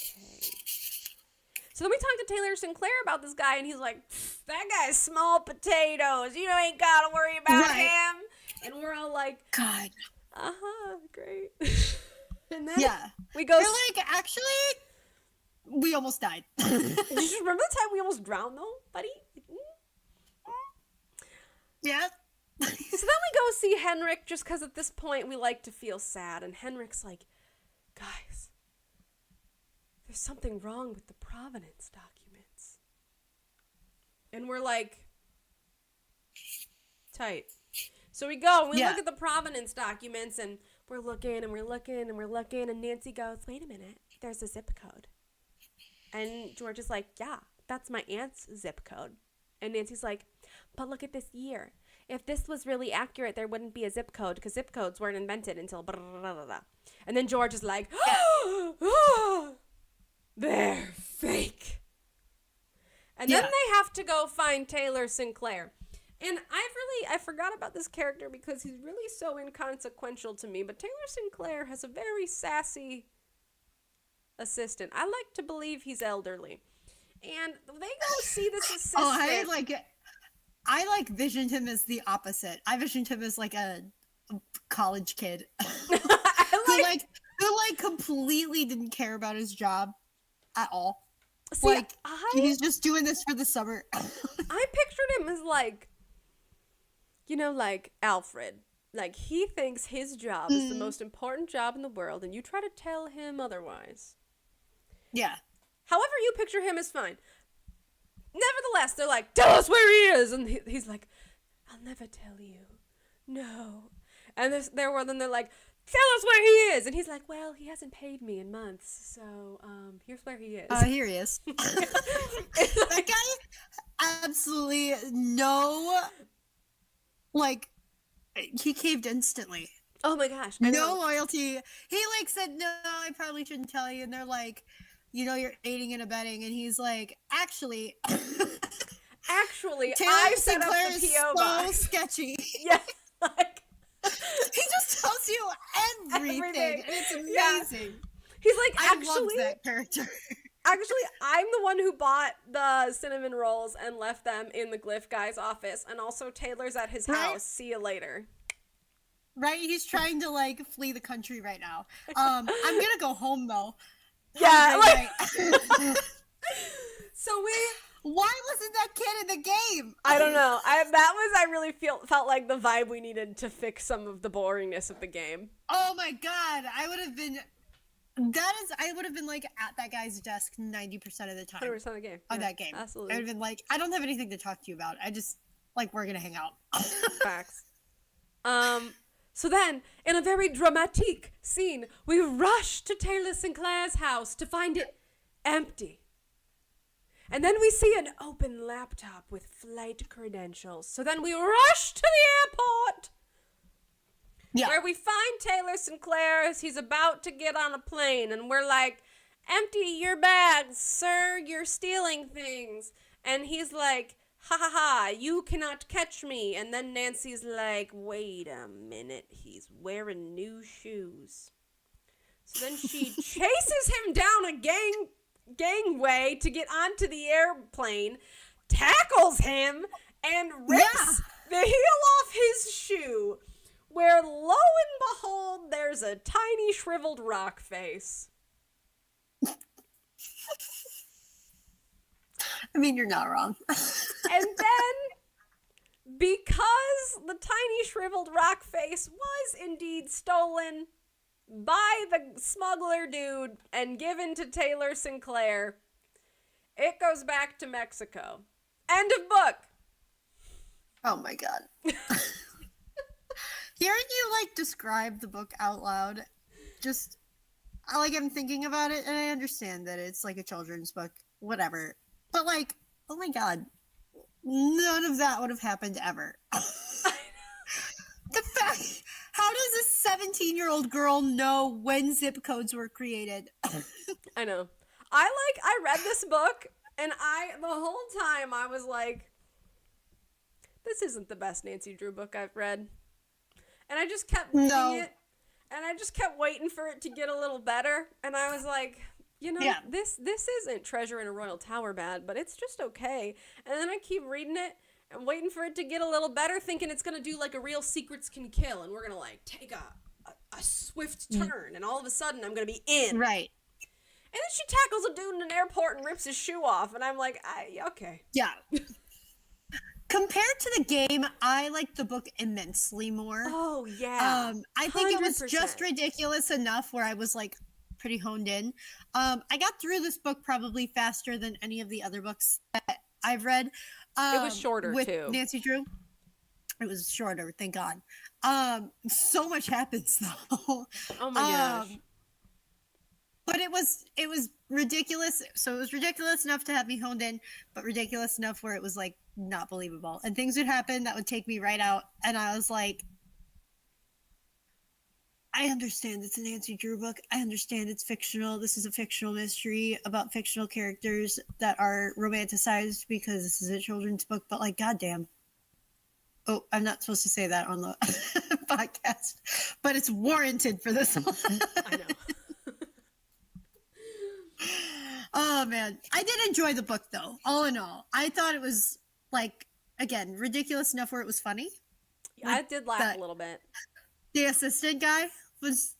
So then we talked to Taylor Sinclair about this guy, and he's like, that guy's small potatoes. You ain't got to worry about him. And we're all like, God. Great. And then Yeah. we go. You're like, actually, we almost died. Did you remember the time we almost drowned, though, buddy? Yeah. So then we go see Henrik, just because at this point we like to feel sad. And Henrik's like, guys, there's something wrong with the provenance documents. And we're like, tight. So we go and we look at the provenance documents, and we're looking and we're looking and we're looking, and Nancy goes, wait a minute, there's a zip code. And George is like, yeah, that's my aunt's zip code. And Nancy's like, but look at this year. If this was really accurate, there wouldn't be a zip code, because zip codes weren't invented until blah, blah, blah, blah. And then George is like, they're fake. And then they have to go find Taylor Sinclair. And I forgot about this character because he's really so inconsequential to me. But Taylor Sinclair has a very sassy assistant. I like to believe he's elderly. And they go see this assistant. I like visioned him as the opposite. I visioned him as like a college kid who completely didn't care about his job at all. See, he's just doing this for the summer. I pictured him as like, you know, like Alfred. Like, he thinks his job is the most important job in the world, and you try to tell him otherwise. Yeah. However you picture him is fine. Nevertheless, they're like, tell us where he is! And he's like, I'll never tell you. No. And then they're like, tell us where he is! And he's like, well, he hasn't paid me in months, so here's where he is. Here he is. That guy, absolutely no, he caved instantly. Oh my gosh. No loyalty. He said, no, I probably shouldn't tell you. And they're like, you know, you're aiding and abetting. And he's like, actually, Taylor I set Sinclair up the is PO so box. Sketchy. Yeah, he just tells you everything. It's amazing. Yeah. He's like, I love that character. Actually, I'm the one who bought the cinnamon rolls and left them in the Glyph guy's office, and also Taylor's at his house. See you later. Right? He's trying to flee the country right now. I'm gonna go home though. Yeah. So why wasn't that kid in the game? I don't know. I really felt like the vibe we needed to fix some of the boringness of the game. Oh my god, I would have been at that guy's desk 90% of the time. 100% of the game. Of that game. Absolutely. I would have been like, I don't have anything to talk to you about. I just we're gonna hang out. Facts. So then, in a very dramatic scene, we rush to Taylor Sinclair's house to find it empty. And then we see an open laptop with flight credentials. So then we rush to the airport. Yeah. Where we find Taylor Sinclair as he's about to get on a plane. And we're like, empty your bags, sir. You're stealing things. And he's like, ha ha ha, you cannot catch me. And then Nancy's like, wait a minute. He's wearing new shoes. So then she chases him down a gangway to get onto the airplane, tackles him, and rips the heel off his shoe, where lo and behold, there's a tiny shriveled rock face. I mean, you're not wrong. And then, because the tiny shriveled rock face was indeed stolen by the smuggler dude and given to Taylor Sinclair, it goes back to Mexico. End of book. Oh my god. Hearing you like describe the book out loud, just I'm thinking about it, and I understand that it's like a children's book, whatever. But like, oh my god, none of that would have happened ever. The fact, how does a 17-year-old girl know when zip codes were created? I know. I read this book, and the whole time I was like, this isn't the best Nancy Drew book I've read. And I just kept reading it, and I just kept waiting for it to get a little better. And I was like, this isn't Treasure in a Royal Tower bad, but it's just okay. And then I keep reading it and waiting for it to get a little better, thinking it's going to do like a real Secrets Can Kill, and we're going to like take a swift turn, and all of a sudden I'm going to be in. Right. And then she tackles a dude in an airport and rips his shoe off, and I'm like, okay. Yeah. Compared to the game, I like the book immensely more. Oh, yeah. I think it was 100%. just ridiculous enough where I was like pretty honed in. I got through this book probably faster than any of the other books that I've read. It was shorter, with too. Nancy Drew. It was shorter, thank God. So much happens, though. Oh, my gosh. But it was ridiculous. So it was ridiculous enough to have me honed in, but ridiculous enough where it was like not believable. And things would happen that would take me right out. And I was like, I understand it's a Nancy Drew book. I understand it's fictional. This is a fictional mystery about fictional characters that are romanticized because this is a children's book. But like, goddamn. Oh, I'm not supposed to say that on the podcast, but it's warranted for this one. I know. Oh man, I did enjoy the book though. All in all, I thought it was like, again, ridiculous enough where it was funny. I did laugh a little bit. The assistant guy was,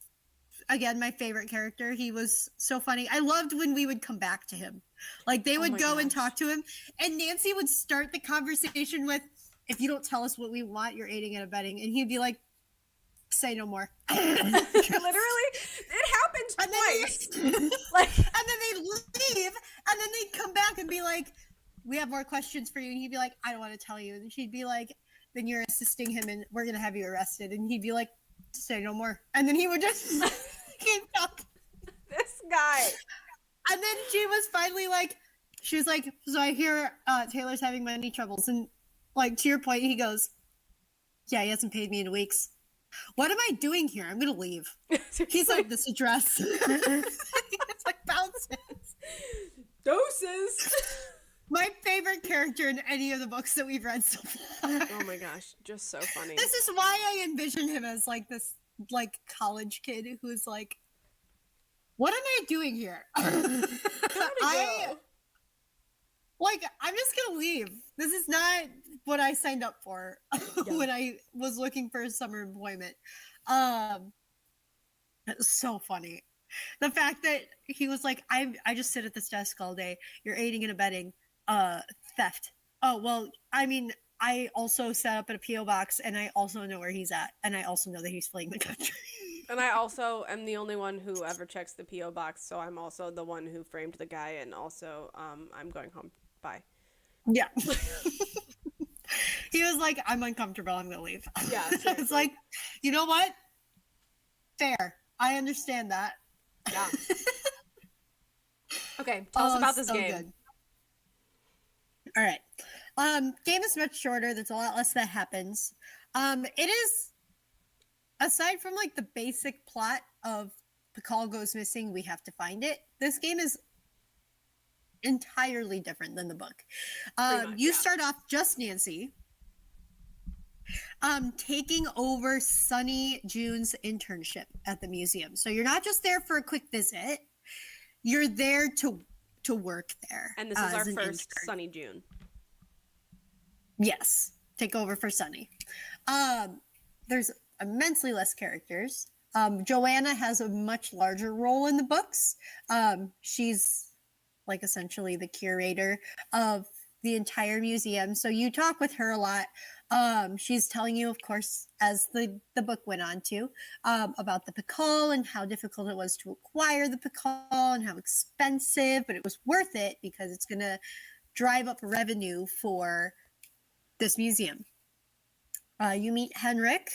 again, my favorite character. He was so funny. I loved when we would come back to him. Like they would go and talk to him, and Nancy would start the conversation with, "If you don't tell us what we want, you're aiding and abetting," and he'd be like, "Say no more." Literally, it happened twice. And then they'd leave, and then they'd come back and be like, "We have more questions for you." And he'd be like, "I don't want to tell you." And she'd be like, "Then you're assisting him, and we're gonna have you arrested." And he'd be like, "Say no more." And then he would just keep talking. This guy. And then she was finally like, she was like, "So I hear Taylor's having money troubles." And like, to your point, he goes, "Yeah, he hasn't paid me in weeks. What am I doing here? I'm gonna leave." He's like, "This address." It's like bounces. Doses. My favorite character in any of the books that we've read so far. Oh my gosh, just so funny. This is why I envision him as like this like college kid who's like, "What am I doing here? I'm just gonna leave. This is not what I signed up for when I was looking for summer employment." It was so funny. The fact that he was like, I just sit at this desk all day. You're aiding and abetting theft. Oh, well, I mean, I also set up at a P.O. box, and I also know where he's at, and I also know that he's fleeing the country. And I also am the only one who ever checks the P.O. box, so I'm also the one who framed the guy, and also I'm going home. Bye. Yeah. He was like, "I'm uncomfortable. I'm going to leave." Yeah. It's like, you know what? Fair. I understand that. Yeah. Okay, tell us about this game. Good. All right. Game is much shorter. There's a lot less that happens. It is, aside from like the basic plot of Pakal goes missing, we have to find it. This game is entirely different than the book. You start off just Nancy, taking over Sunny June's internship at the museum. So you're not just there for a quick visit. You're there to work there. And this is our first intern. Sunny June. Yes. Take over for Sunny. There's immensely less characters. Joanna has a much larger role in the books. She's like essentially the curator of the entire museum. So you talk with her a lot. She's telling you, of course, as the book went on to, about the Pakal and how difficult it was to acquire the Pakal and how expensive, but it was worth it because it's going to drive up revenue for this museum. You meet Henrik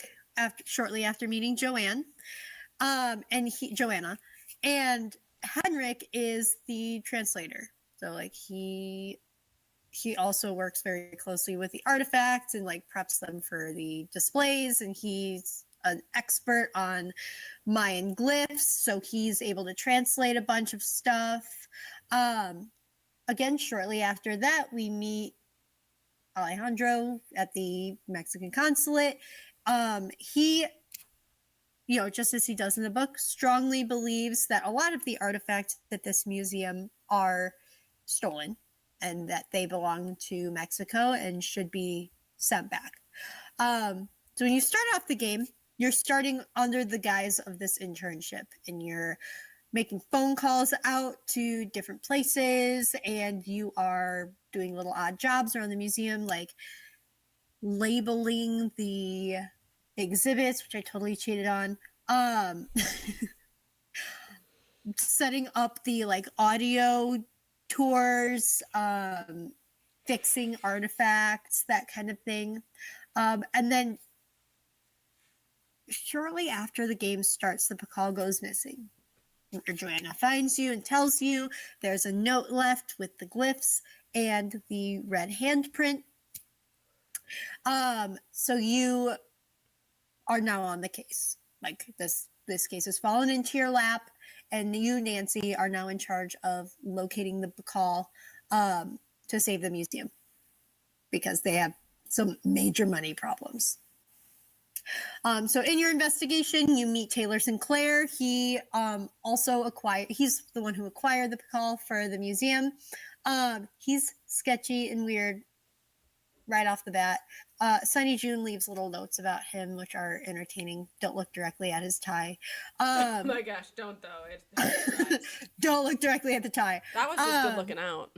shortly after meeting Joanna, and Henrik is the translator. So like he also works very closely with the artifacts and like preps them for the displays, and he's an expert on Mayan glyphs, so he's able to translate a bunch of stuff. Again, shortly after that, we meet Alejandro at the Mexican consulate. He, just as he does in the book, strongly believes that a lot of the artifacts at this museum are stolen and that they belong to Mexico and should be sent back. So when you start off the game, you're starting under the guise of this internship, and you're making phone calls out to different places, and you are doing little odd jobs around the museum, like labeling the exhibits, which I totally cheated on. Setting up the like audio tours, fixing artifacts, that kind of thing. And then shortly after the game starts, the Pakal goes missing. Joanna finds you and tells you there's a note left with the glyphs and the red handprint. So you are now on the case. Like this case has fallen into your lap, and you, Nancy, are now in charge of locating the Pakal to save the museum because they have some major money problems. So in your investigation, you meet Taylor Sinclair. He he's the one who acquired the Pakal for the museum. He's sketchy and weird right off the bat. Sunny June leaves little notes about him, which are entertaining. Don't look directly at his tie. Oh my gosh, don't though. Don't look directly at the tie. That was just good looking out.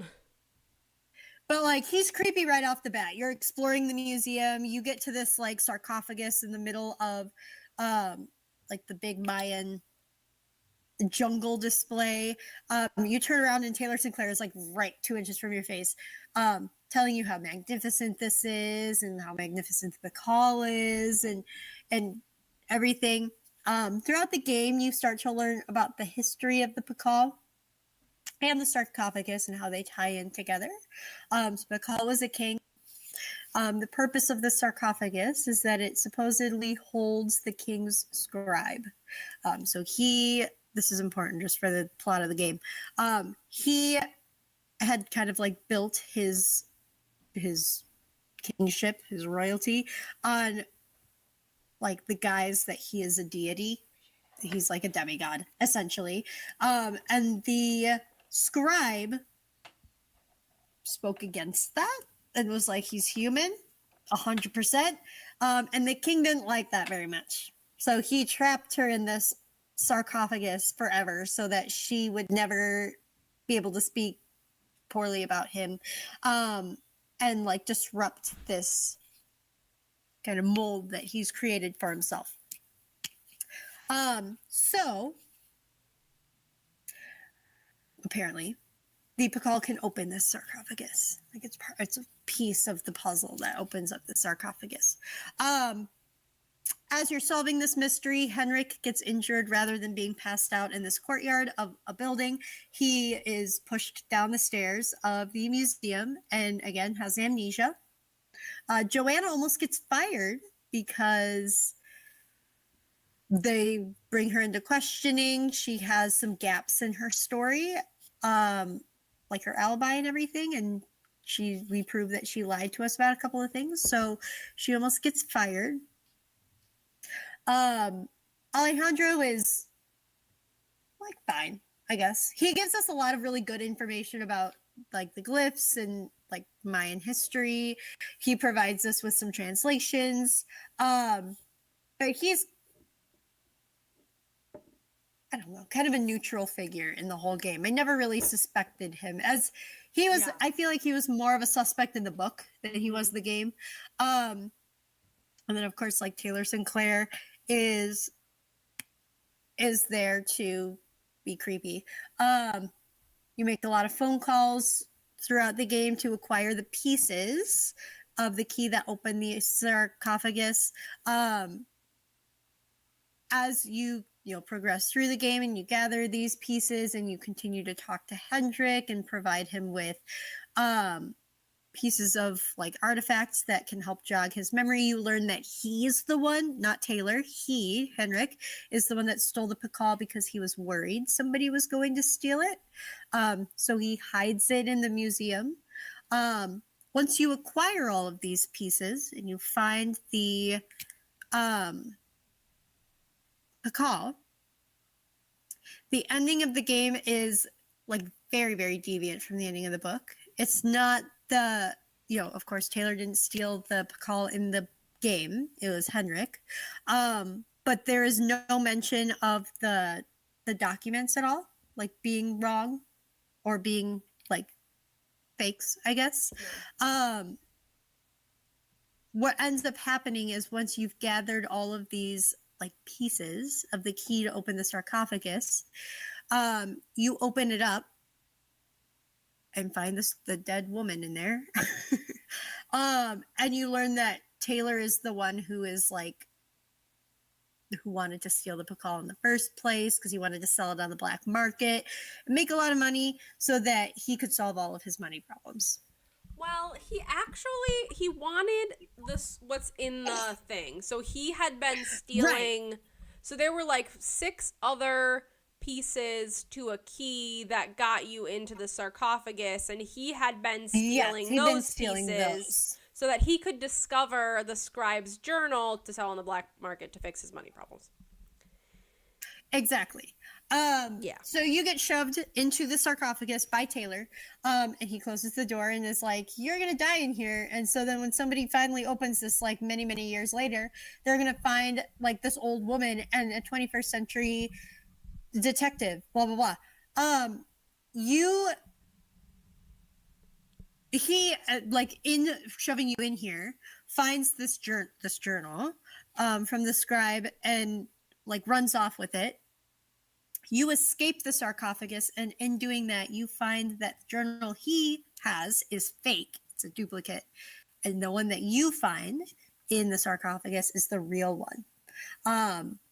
But like he's creepy right off the bat. You're exploring the museum. You get to this like sarcophagus in the middle of like the big Mayan jungle display. You turn around and Taylor Sinclair is like right 2 inches from your face, telling you how magnificent this is and how magnificent the Pakal is and everything. Throughout the game, you start to learn about the history of the Pakal and the sarcophagus and how they tie in together. So Pakal was a king. The purpose of the sarcophagus is that it supposedly holds the king's scribe. So this is important just for the plot of the game. He had kind of like built his kingship, his royalty, on like the guise that he is a deity. He's like a demigod, essentially. And the scribe spoke against that and was like, he's human, 100%. And the king didn't like that very much. So he trapped her in this sarcophagus forever so that she would never be able to speak poorly about him, and like disrupt this kind of mold that he's created for himself. So apparently the Pakal can open this sarcophagus. Like it's a piece of the puzzle that opens up the sarcophagus. As you're solving this mystery, Henrik gets injured rather than being passed out in this courtyard of a building. He is pushed down the stairs of the museum and again has amnesia. Joanna almost gets fired because they bring her into questioning. She has some gaps in her story, like her alibi and everything, and we prove that she lied to us about a couple of things, so she almost gets fired. Alejandro is like fine, I guess. He gives us a lot of really good information about like the glyphs and like Mayan history. He provides us with some translations. But he's, I don't know, kind of a neutral figure in the whole game. I never really suspected him as he was. Yeah. I feel like he was more of a suspect in the book than he was the game. And then of course, like Taylor Sinclair is there to be creepy. You make a lot of phone calls throughout the game to acquire the pieces of the key that opened the sarcophagus. as you progress through the game and you gather these pieces and you continue to talk to Hendrik and provide him with pieces of like artifacts that can help jog his memory, you learn that he's the one, not Taylor. Hendrik, is the one that stole the Pakal because he was worried somebody was going to steal it. So he hides it in the museum. Once you acquire all of these pieces and you find the Pakal, the ending of the game is like very, very deviant from the ending of the book. It's not the, of course, Taylor didn't steal the Pakal in the game. It was Hendrik. But there is no mention of the documents at all, like being wrong or being like fakes, I guess. What ends up happening is once you've gathered all of these like pieces of the key to open the sarcophagus, you open it up and find the dead woman in there. And you learn that Taylor is the one who wanted to steal the Pakal in the first place because he wanted to sell it on the black market and make a lot of money so that he could solve all of his money problems. Well, he wanted what's in the thing. So he had been stealing. Right. So there were like 6 other pieces to a key that got you into the sarcophagus, and he had been stealing pieces so that he could discover the scribe's journal to sell on the black market to fix his money problems. Exactly. So you get shoved into the sarcophagus by Taylor, and he closes the door and is like, "You're gonna die in here." And so then when somebody finally opens this, like many, many years later, they're gonna find like this old woman and a 21st century detective, blah blah blah. He like in shoving you in here finds this journal from the scribe and like runs off with it. You escape the sarcophagus, and in doing that, you find that the journal he has is fake. It's a duplicate, and the one that you find in the sarcophagus is the real one.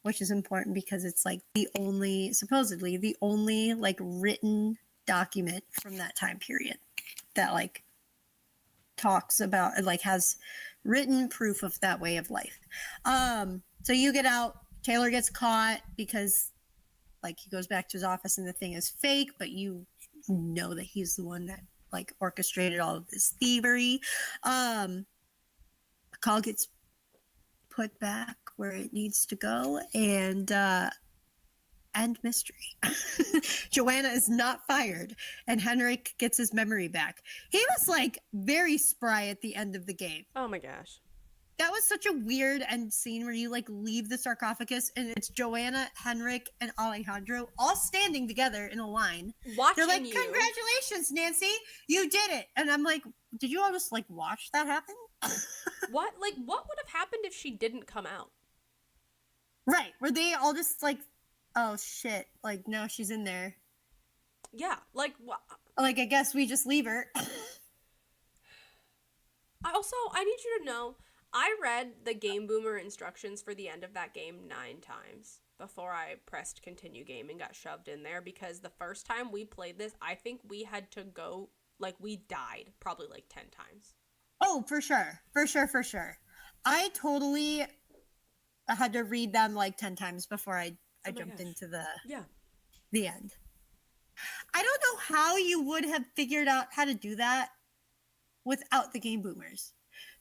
Which is important because it's like supposedly the only like written document from that time period that like talks about, like has written proof of that way of life. So you get out, Taylor gets caught because like he goes back to his office and the thing is fake, but you know that he's the one that like orchestrated all of this thievery. The call gets put back where it needs to go, and end mystery. Joanna is not fired, and Henrik gets his memory back. He was like very spry at the end of the game. Oh my gosh. That was such a weird end scene where you like leave the sarcophagus and it's Joanna, Henrik, and Alejandro all standing together in a line. Watching They're like, you. "Congratulations, Nancy, you did it!" And I'm like, "Did you all just like watch that happen?" What would have happened if she didn't come out? Right? Were they all just like, "Oh shit!" Like, no, she's in there. Yeah. Like what? Like, I guess we just leave her. Also, I need you to know, I read the Game Boomer instructions for the end of that game 9 times before I pressed continue game and got shoved in there, because the first time we played this, I think we had to go, like, we died probably like 10 times. Oh, for sure. I totally had to read them like 10 times before I jumped into the end. I don't know how you would have figured out how to do that without the Game Boomers.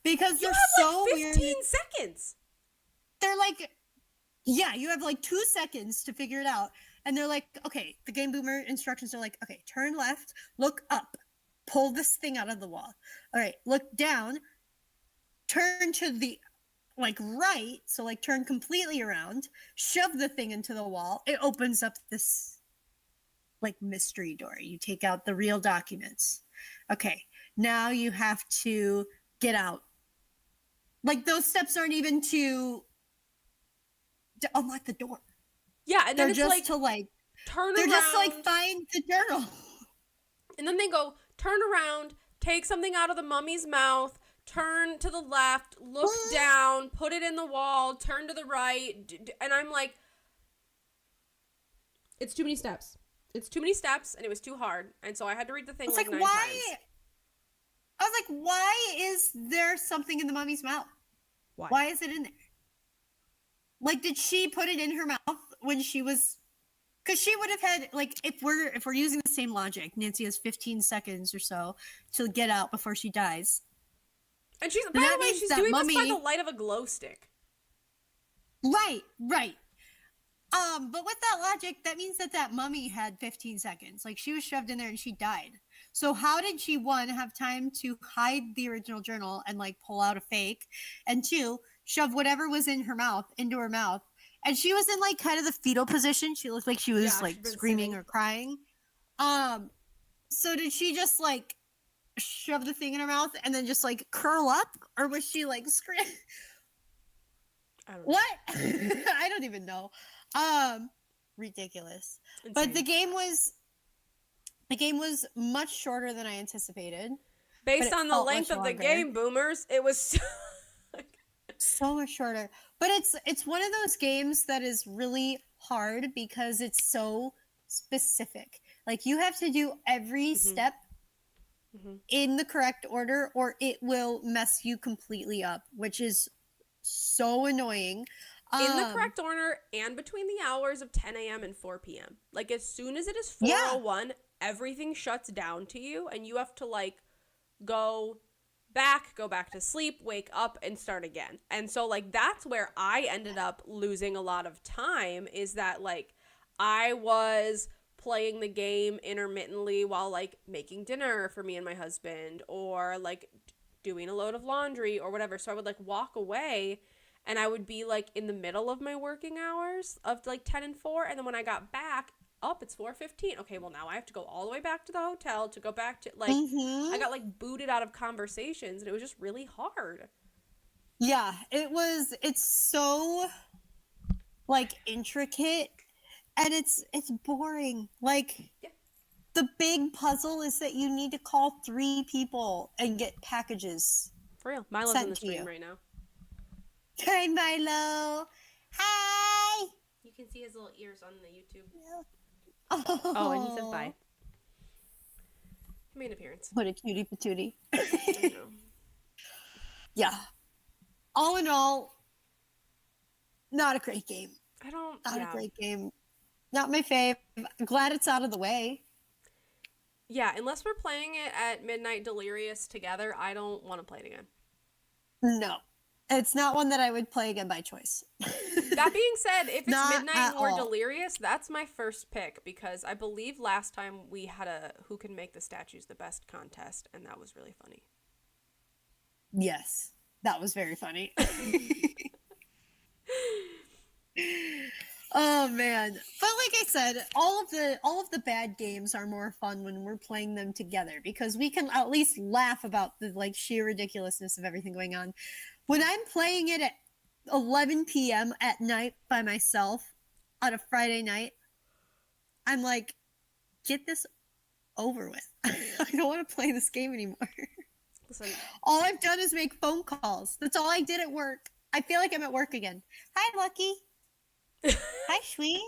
Because they're so weird. 15 seconds. They're like, yeah, you have like 2 seconds to figure it out. And they're like, okay, the Game Boomer instructions are like, okay, turn left, look up, pull this thing out of the wall. All right, look down, turn to the like right, so like turn completely around, shove the thing into the wall. It opens up this like mystery door. You take out the real documents. Okay, now you have to get out. Like, those steps aren't even to unlock the door. Yeah, and then they're it's just like to like turn they're around. just like find the journal. And then they go, turn around, take something out of the mummy's mouth, turn to the left, look down, put it in the wall, turn to the right. And I'm like, It's too many steps. It's too many steps, and it was too hard, and so I had to read the thing It's like like, 9 why? times. I was like, why is there something in the mummy's mouth? Why is it in there? Like, did she put it in her mouth when she was? Because she would have had, like, if we're using the same logic, Nancy has 15 seconds or so to get out before she dies. And she's, by Then the that way, means she's that doing mummy, this by the light of a glow stick. Right. But with that logic, that means that mummy had 15 seconds. Like, she was shoved in there and she died. So how did she, one, have time to hide the original journal and, like, pull out a fake? And two, shove whatever was in her mouth into her mouth? And she was in, like, kind of the fetal position. She looked like she was, like, screaming or crying. So did she just, like, shove the thing in her mouth and then just, like, curl up? Or was she, like, scream? I don't know. What? I don't even know. Ridiculous. Insane. But the game was much shorter than I anticipated. Based on the length of the game, boomers, it was so much shorter. But it's one of those games that is really hard because it's so specific. Like, you have to do every step in the correct order or it will mess you completely up, which is so annoying. In the correct order and between the hours of 10 a.m. and 4 p.m. Like, as soon as it is 4:01, everything shuts down to you, and you have to, like, go back to sleep, wake up, and start again. And so, like, that's where I ended up losing a lot of time, is that, like, I was playing the game intermittently while, like, making dinner for me and my husband, or, like, doing a load of laundry or whatever. So I would, like, walk away, and I would be, like, in the middle of my working hours of, like, 10 and 4. And then when I got back, it's 4:15. Okay, well, now I have to go all the way back to the hotel to go back to, like, I got, like, booted out of conversations. And it was just really hard. Yeah, it's so, like, intricate. And it's boring. Like, the big puzzle is that you need to call 3 people and get packages. For real. Milo's in the stream right now. Hi, Milo. Hi. You can see his little ears on the YouTube. Oh, and he said bye. He made an appearance. What a cutie patootie. I know. Yeah. All in all, not a great game. Not a great game. Not my fave. Glad it's out of the way. Yeah, unless we're playing it at Midnight Delirious together, I don't want to play it again. No. It's not one that I would play again by choice. That being said, if it's Midnight or all. Delirious, that's my first pick, because I believe last time we had a Who Can Make the Statues the Best contest, and that was really funny. Yes, that was very funny. Oh man. But like I said, all of the bad games are more fun when we're playing them together, because we can at least laugh about the, like, sheer ridiculousness of everything going on. When I'm playing it at 11 p.m. at night by myself on a Friday night, I'm like, get this over with. I don't want to play this game anymore. Listen. All I've done is make phone calls. That's all I did at work. I feel like I'm at work again. Hi, Lucky. Hi, sweetie.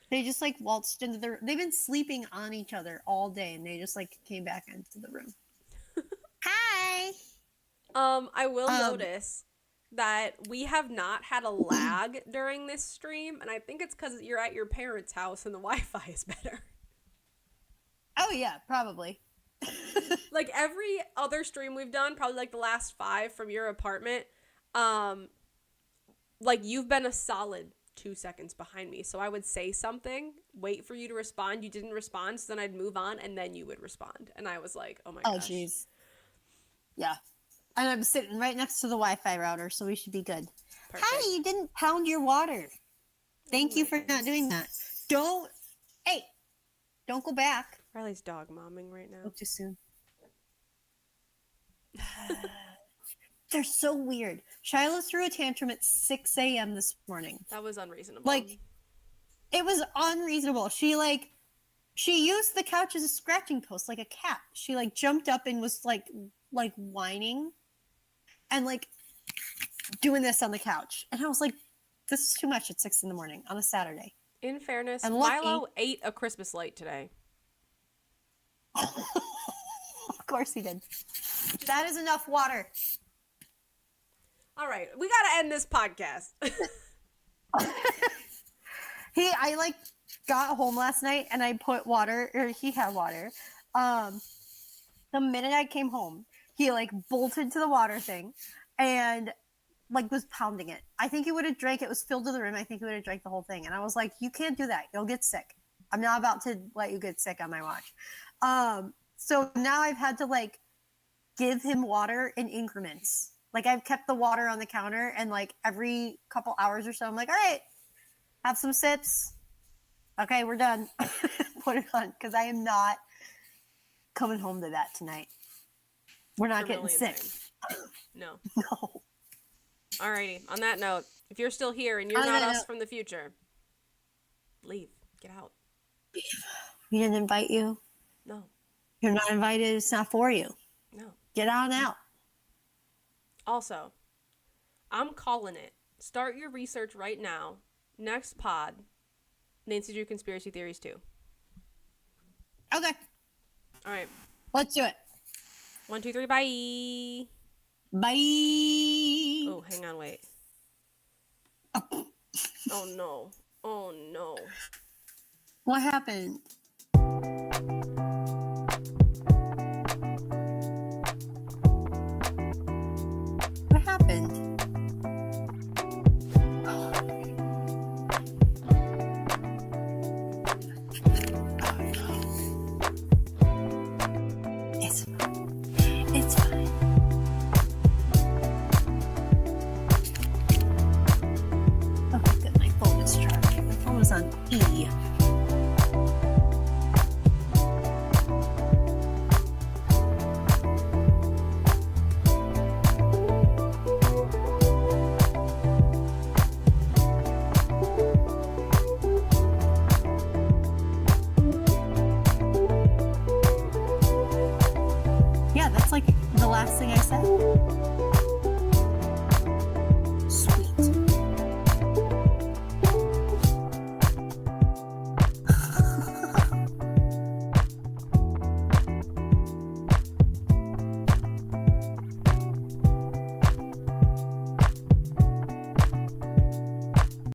They just, like, waltzed into the room. They've been sleeping on each other all day, and they just, like, came back into the room. Hi. I will notice that we have not had a lag during this stream, and I think it's because you're at your parents' house and the Wi-Fi is better. Oh, yeah, probably. Like, every other stream we've done, probably, like, the last 5 from your apartment, like, you've been a solid 2 seconds behind me. So I would say something, wait for you to respond. You didn't respond, so then I'd move on, and then you would respond. And I was like, oh my gosh. Oh, jeez. Yeah. And I'm sitting right next to the Wi-Fi router, so we should be good. Perfect. Hi, you didn't pound your water. Thank you for not doing that. Don't go back. Riley's dog momming right now. Too soon. They're so weird. Shiloh threw a tantrum at 6 a.m. this morning. That was unreasonable. Like, it was unreasonable. She used the couch as a scratching post, like a cat. She, like, jumped up and was, like whining and, like, doing this on the couch. And I was like, this is too much at 6 a.m. on a Saturday. In fairness, And lucky. Milo ate a Christmas light today. Of course he did. That is enough water. All right, we gotta end this podcast. I like got home last night and I put water, or he had water. The minute I came home, he like bolted to the water thing and like was pounding it. I think he would have drank. It was filled to the rim. I think he would have drank the whole thing. And I was like, you can't do that. You'll get sick. I'm not about to let you get sick on my watch. So now I've had to like give him water in increments. Like I've kept the water on the counter and like every couple hours or so, I'm like, all right, have some sips. Okay, we're done. Put it on because I am not coming home to that tonight. We're not getting sick. No. No. Alrighty. On that note, if you're still here and you're not us from the future, leave. Get out. We didn't invite you. No. You're not invited. It's not for you. No. Get on out. Also, I'm calling it. Start your research right now. Next pod, Nancy Drew Conspiracy Theories 2. Okay. All right. Let's do it. 1, 2, 3, bye. Bye. Oh, hang on, wait. Oh, no. Oh, no. What happened? What happened? It's fine. Oh, good. My phone is charging. My phone was on E.